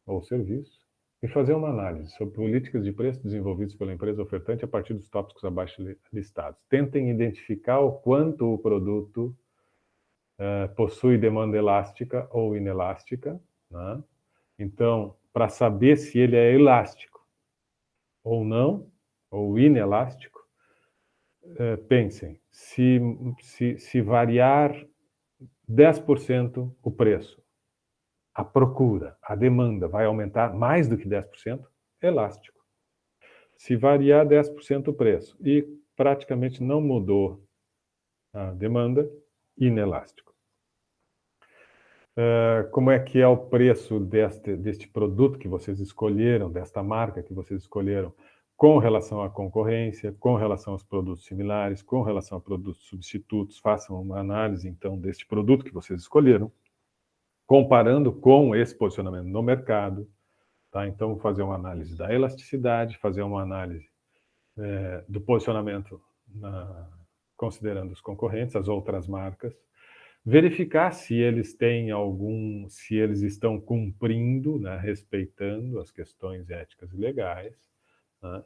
ou serviço e fazer uma análise sobre políticas de preço desenvolvidas pela empresa ofertante a partir dos tópicos abaixo listados. Tentem identificar o quanto o produto possui demanda elástica ou inelástica, né? Então, para saber se ele é elástico ou não, ou inelástico, pensem, se variar 10% o preço, a procura, a demanda vai aumentar mais do que 10%, elástico. Se variar 10% o preço e praticamente não mudou a demanda, inelástico. Como é que é o preço deste produto que vocês escolheram, desta marca que vocês escolheram, com relação à concorrência, com relação aos produtos similares, com relação a produtos substitutos? Façam uma análise, então, deste produto que vocês escolheram, comparando com esse posicionamento no mercado. Tá? Então, fazer uma análise da elasticidade, fazer uma análise do posicionamento considerando os concorrentes, as outras marcas, verificar se eles se eles estão cumprindo, né, respeitando as questões éticas e legais, né,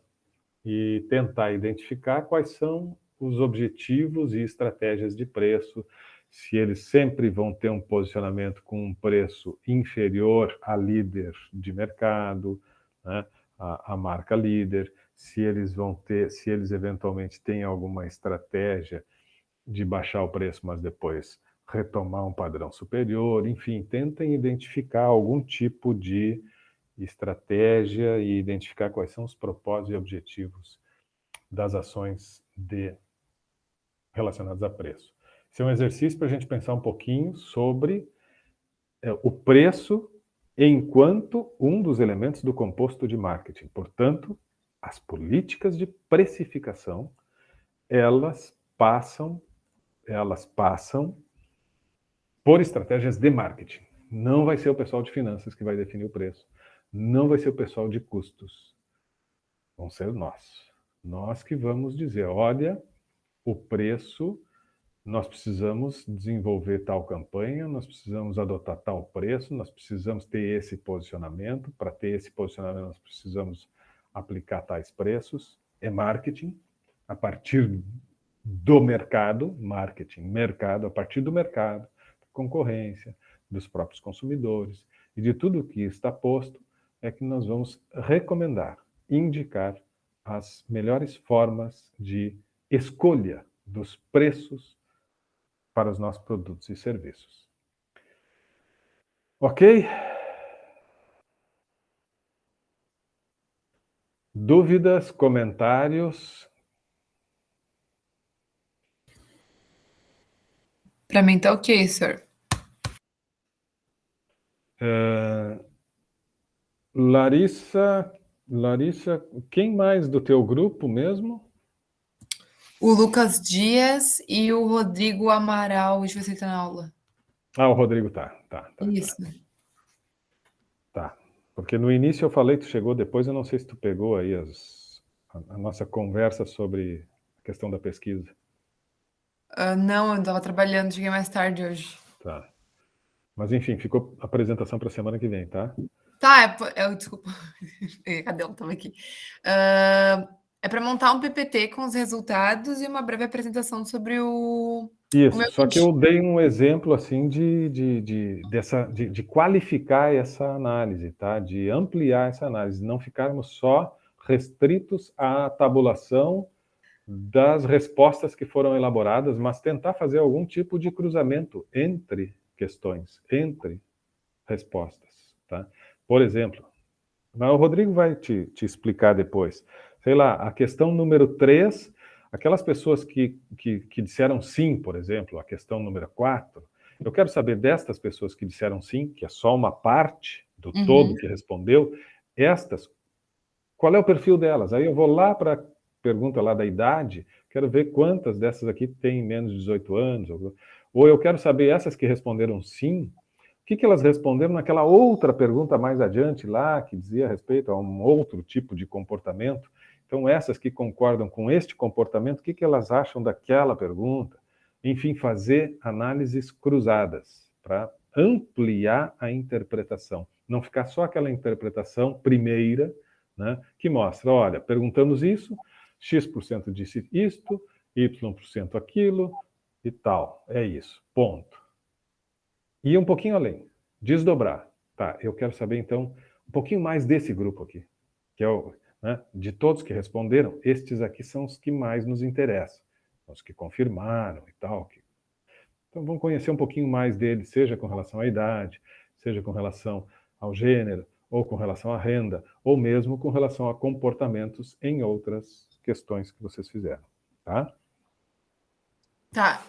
e tentar identificar quais são os objetivos e estratégias de preço, se eles sempre vão ter um posicionamento com um preço inferior à líder de mercado, né, a marca líder, se eles eventualmente têm alguma estratégia de baixar o preço, mas depois retomar um padrão superior, enfim, tentem identificar algum tipo de estratégia e identificar quais são os propósitos e objetivos das ações relacionadas a preço. Esse é um exercício para a gente pensar um pouquinho sobre o preço enquanto um dos elementos do composto de marketing. Portanto, as políticas de precificação, elas passam por estratégias de marketing. Não vai ser o pessoal de finanças que vai definir o preço. Não vai ser o pessoal de custos. Vão ser nós. Nós que vamos dizer, olha, o preço, nós precisamos desenvolver tal campanha, nós precisamos adotar tal preço, nós precisamos ter esse posicionamento. Para ter esse posicionamento, nós precisamos aplicar tais preços. É marketing, a partir do mercado, mercado, a partir do mercado, concorrência, dos próprios consumidores e de tudo que está posto, é que nós vamos recomendar, indicar as melhores formas de escolha dos preços para os nossos produtos e serviços. Ok? Dúvidas, comentários? Para mim tá ok, sir. Larissa, quem mais do teu grupo mesmo? O Lucas Dias e o Rodrigo Amaral, deixa eu ver se ele tá na aula. Ah, o Rodrigo tá. Isso. Tá. Porque no início eu falei, tu chegou depois, eu não sei se tu pegou aí a nossa conversa sobre a questão da pesquisa. Não, eu estava trabalhando, cheguei mais tarde hoje. Tá. Mas enfim, ficou a apresentação para a semana que vem, tá? Tá, desculpa. Cadê ela? Estava aqui. É para montar um PPT com os resultados e uma breve apresentação sobre o Isso, meu só que vídeo. eu dei um exemplo assim de qualificar essa análise, tá? De ampliar essa análise, não ficarmos só restritos à tabulação das respostas que foram elaboradas, mas tentar fazer algum tipo de cruzamento entre questões, entre respostas, tá? Por exemplo, o Rodrigo vai te explicar depois. Sei lá, a questão número 3, aquelas pessoas que disseram sim, por exemplo, a questão número 4, eu quero saber destas pessoas que disseram sim, que é só uma parte do todo que respondeu, qual é o perfil delas? Aí eu vou lá para a pergunta lá da idade, quero ver quantas dessas aqui têm menos de 18 anos, ou eu quero saber essas que responderam sim, o que elas responderam naquela outra pergunta mais adiante lá, que dizia a respeito a um outro tipo de comportamento. Então, essas que concordam com este comportamento, o que elas acham daquela pergunta? Enfim, fazer análises cruzadas para ampliar a interpretação. Não ficar só aquela interpretação primeira, né, que mostra, olha, perguntamos isso, X% disse isto, Y% aquilo e tal. É isso, ponto. ir um pouquinho além, desdobrar. Tá, eu quero saber, então, um pouquinho mais desse grupo aqui, que é o, né, de todos que responderam, estes aqui são os que mais nos interessam, os que confirmaram e tal. Então, vamos conhecer um pouquinho mais deles, seja com relação à idade, seja com relação ao gênero, ou com relação à renda, ou mesmo com relação a comportamentos em outras questões que vocês fizeram, tá? Tá,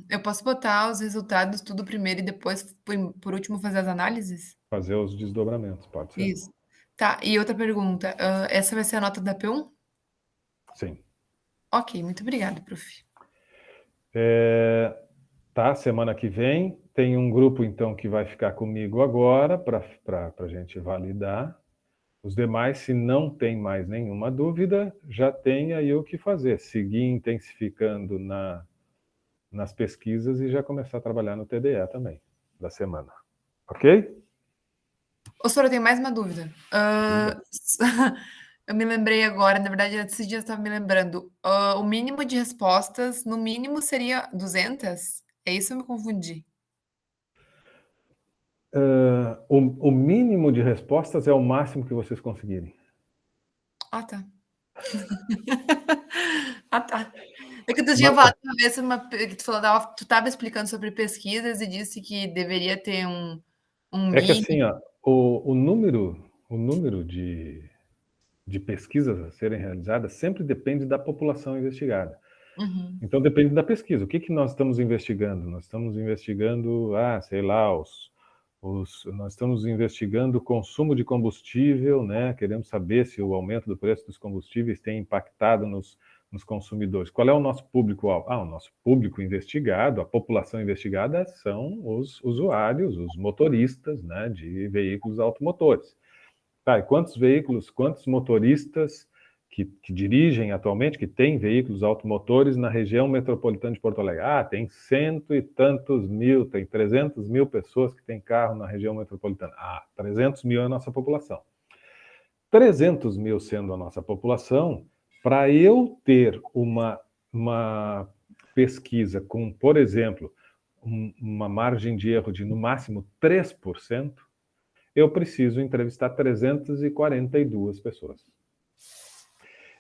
eu posso botar os resultados tudo primeiro e depois, por último, fazer as análises? Fazer os desdobramentos, pode ser? Isso. Tá, e outra pergunta, essa vai ser a nota da P1? Sim. Ok, muito obrigada, prof. Tá, semana que vem tem um grupo, então, que vai ficar comigo agora para a gente validar. Os demais, se não tem mais nenhuma dúvida, já tem aí o que fazer. Seguir intensificando nas pesquisas e já começar a trabalhar no TDE também, da semana. Ok? Ô, Sora, eu tenho mais uma dúvida. Eu me lembrei agora, na verdade, esses dias eu estava me lembrando. O mínimo de respostas, no mínimo, seria 200? É isso, eu me confundi. O mínimo de respostas é o máximo que vocês conseguirem. Ah, tá. Ah, tá. É que tu tinha falado uma vez, que tu estava explicando sobre pesquisas e disse que deveria ter um É que mínimo. assim, ó, o número de pesquisas a serem realizadas sempre depende da população investigada. Uhum. Então depende da pesquisa. O que nós estamos investigando? Nós estamos investigando, sei lá, nós estamos investigando o consumo de combustível, né? Queremos saber se o aumento do preço dos combustíveis tem impactado nos consumidores. Qual é o nosso público-alvo? O nosso público investigado, a população investigada são os usuários, os motoristas, né, de veículos automotores. Tá, e quantos veículos, quantos motoristas que dirigem atualmente, que têm veículos automotores na região metropolitana de Porto Alegre? Tem 100 e tantos mil, tem 300 mil pessoas que têm carro na região metropolitana. 300 mil é a nossa população. 300 mil sendo a nossa população, para eu ter uma pesquisa com, por exemplo, uma margem de erro de no máximo 3%, eu preciso entrevistar 342 pessoas.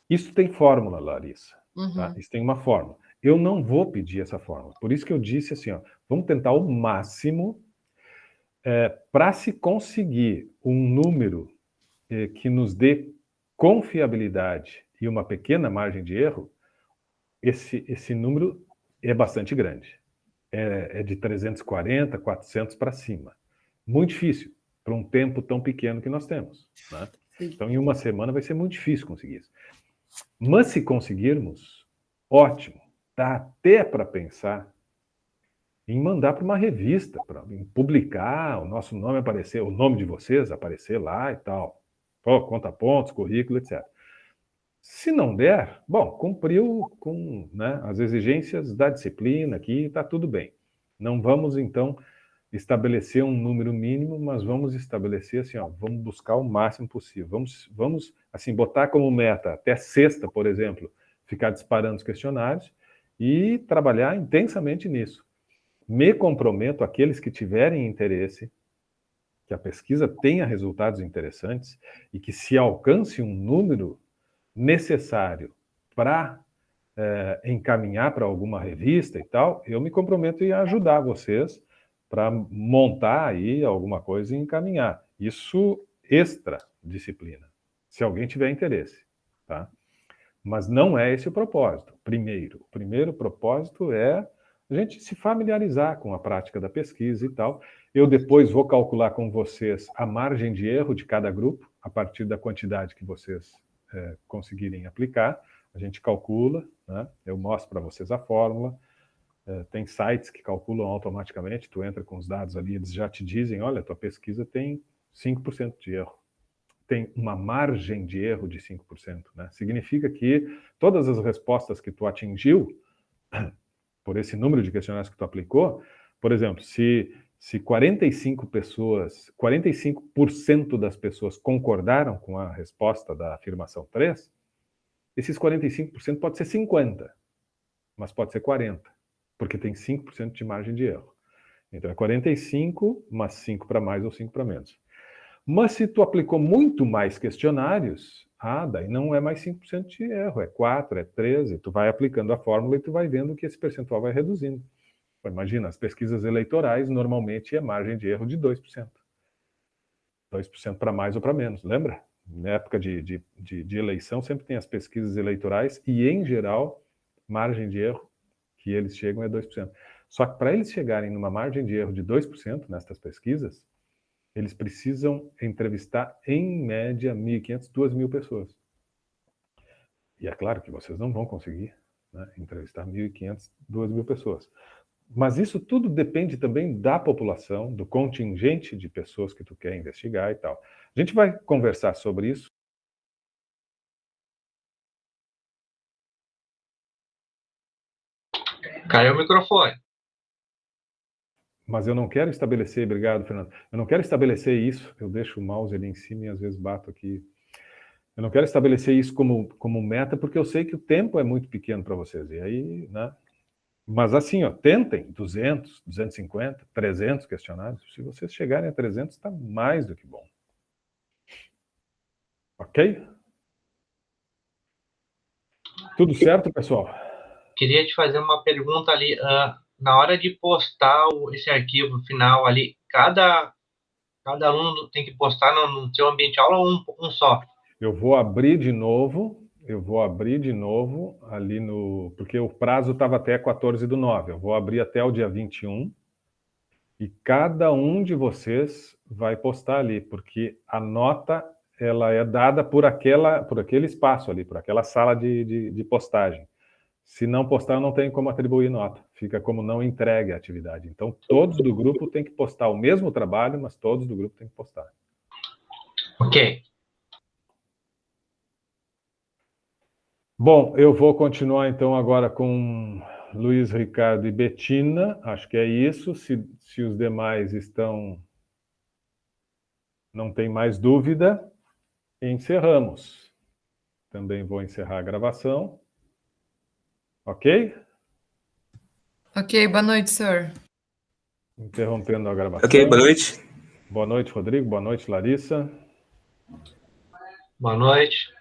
Isso tem fórmula, Larissa. Tá? Isso tem uma fórmula. Eu não vou pedir essa fórmula. Por isso que eu disse assim, vamos tentar o máximo para se conseguir um número que nos dê confiabilidade e uma pequena margem de erro. Esse número é bastante grande. É de 340, 400 para cima. Muito difícil para um tempo tão pequeno que nós temos, né? Então, em uma semana vai ser muito difícil conseguir isso. Mas se conseguirmos, ótimo. Dá até para pensar em mandar para uma revista, para publicar, o nosso nome aparecer, o nome de vocês aparecer lá e tal. Conta pontos, currículo, etc. Se não der, bom, cumpriu com, né, as exigências da disciplina aqui, está tudo bem. Não vamos, então, estabelecer um número mínimo, mas vamos estabelecer assim, vamos buscar o máximo possível. Vamos assim, botar como meta até sexta, por exemplo, ficar disparando os questionários e trabalhar intensamente nisso. Me comprometo, aqueles que tiverem interesse, que a pesquisa tenha resultados interessantes e que se alcance um número necessário para encaminhar para alguma revista e tal, eu me comprometo em ajudar vocês para montar aí alguma coisa e encaminhar. Isso extra disciplina, se alguém tiver interesse, tá? Mas não é esse o propósito. O primeiro propósito é a gente se familiarizar com a prática da pesquisa e tal. Eu depois vou calcular com vocês a margem de erro de cada grupo, a partir da quantidade que vocês conseguirem aplicar. A gente calcula, né? Eu mostro para vocês a fórmula. Tem sites que calculam automaticamente, tu entra com os dados ali, eles já te dizem, olha, tua pesquisa tem 5% de erro. Tem uma margem de erro de 5%. Né? Significa que todas as respostas que tu atingiu, por esse número de questionários que tu aplicou, por exemplo, se 45% das pessoas concordaram com a resposta da afirmação 3, esses 45% pode ser 50%, mas pode ser 40%, porque tem 5% de margem de erro. Então é 45, mas 5 para mais ou 5 para menos. Mas se tu aplicou muito mais questionários, daí não é mais 5% de erro, é 4, é 13, tu vai aplicando a fórmula e tu vai vendo que esse percentual vai reduzindo. Imagina, as pesquisas eleitorais, normalmente é margem de erro de 2%. 2% para mais ou para menos, lembra? Na época de eleição, sempre tem as pesquisas eleitorais e, em geral, margem de erro que eles chegam é 2%. Só que para eles chegarem numa margem de erro de 2% nestas pesquisas, eles precisam entrevistar, em média, 1.500, 2.000 pessoas. E é claro que vocês não vão conseguir, né, entrevistar 1.500, 2.000 pessoas. Mas isso tudo depende também da população, do contingente de pessoas que tu quer investigar e tal. A gente vai conversar sobre isso. Caiu o microfone. Mas eu não quero estabelecer, obrigado, Fernando, eu não quero estabelecer isso, eu deixo o mouse ali em cima e às vezes bato aqui. Eu não quero estabelecer isso como meta, porque eu sei que o tempo é muito pequeno para vocês. E aí, né? Mas assim, ó, tentem 200, 250, 300 questionários. Se vocês chegarem a 300, está mais do que bom. Ok? Tudo certo, pessoal? Queria te fazer uma pergunta ali. Na hora de postar esse arquivo final ali, cada aluno tem que postar no seu ambiente de aula ou um só? Eu vou abrir de novo ali porque o prazo estava até 14/9. Eu vou abrir até o dia 21 e cada um de vocês vai postar ali, porque a nota ela é dada por aquele espaço ali, por aquela sala de postagem. Se não postar, não tem como atribuir nota. Fica como não entregue a atividade. Então, todos do grupo têm que postar o mesmo trabalho, mas todos do grupo têm que postar. Ok. Bom, eu vou continuar então agora com Luiz Ricardo e Betina. Acho que é isso. Se os demais não tem mais dúvida, encerramos. Também vou encerrar a gravação. Ok? Ok, boa noite, senhor. Interrompendo a gravação. Ok, boa noite. Boa noite, Rodrigo. Boa noite, Larissa. Boa noite.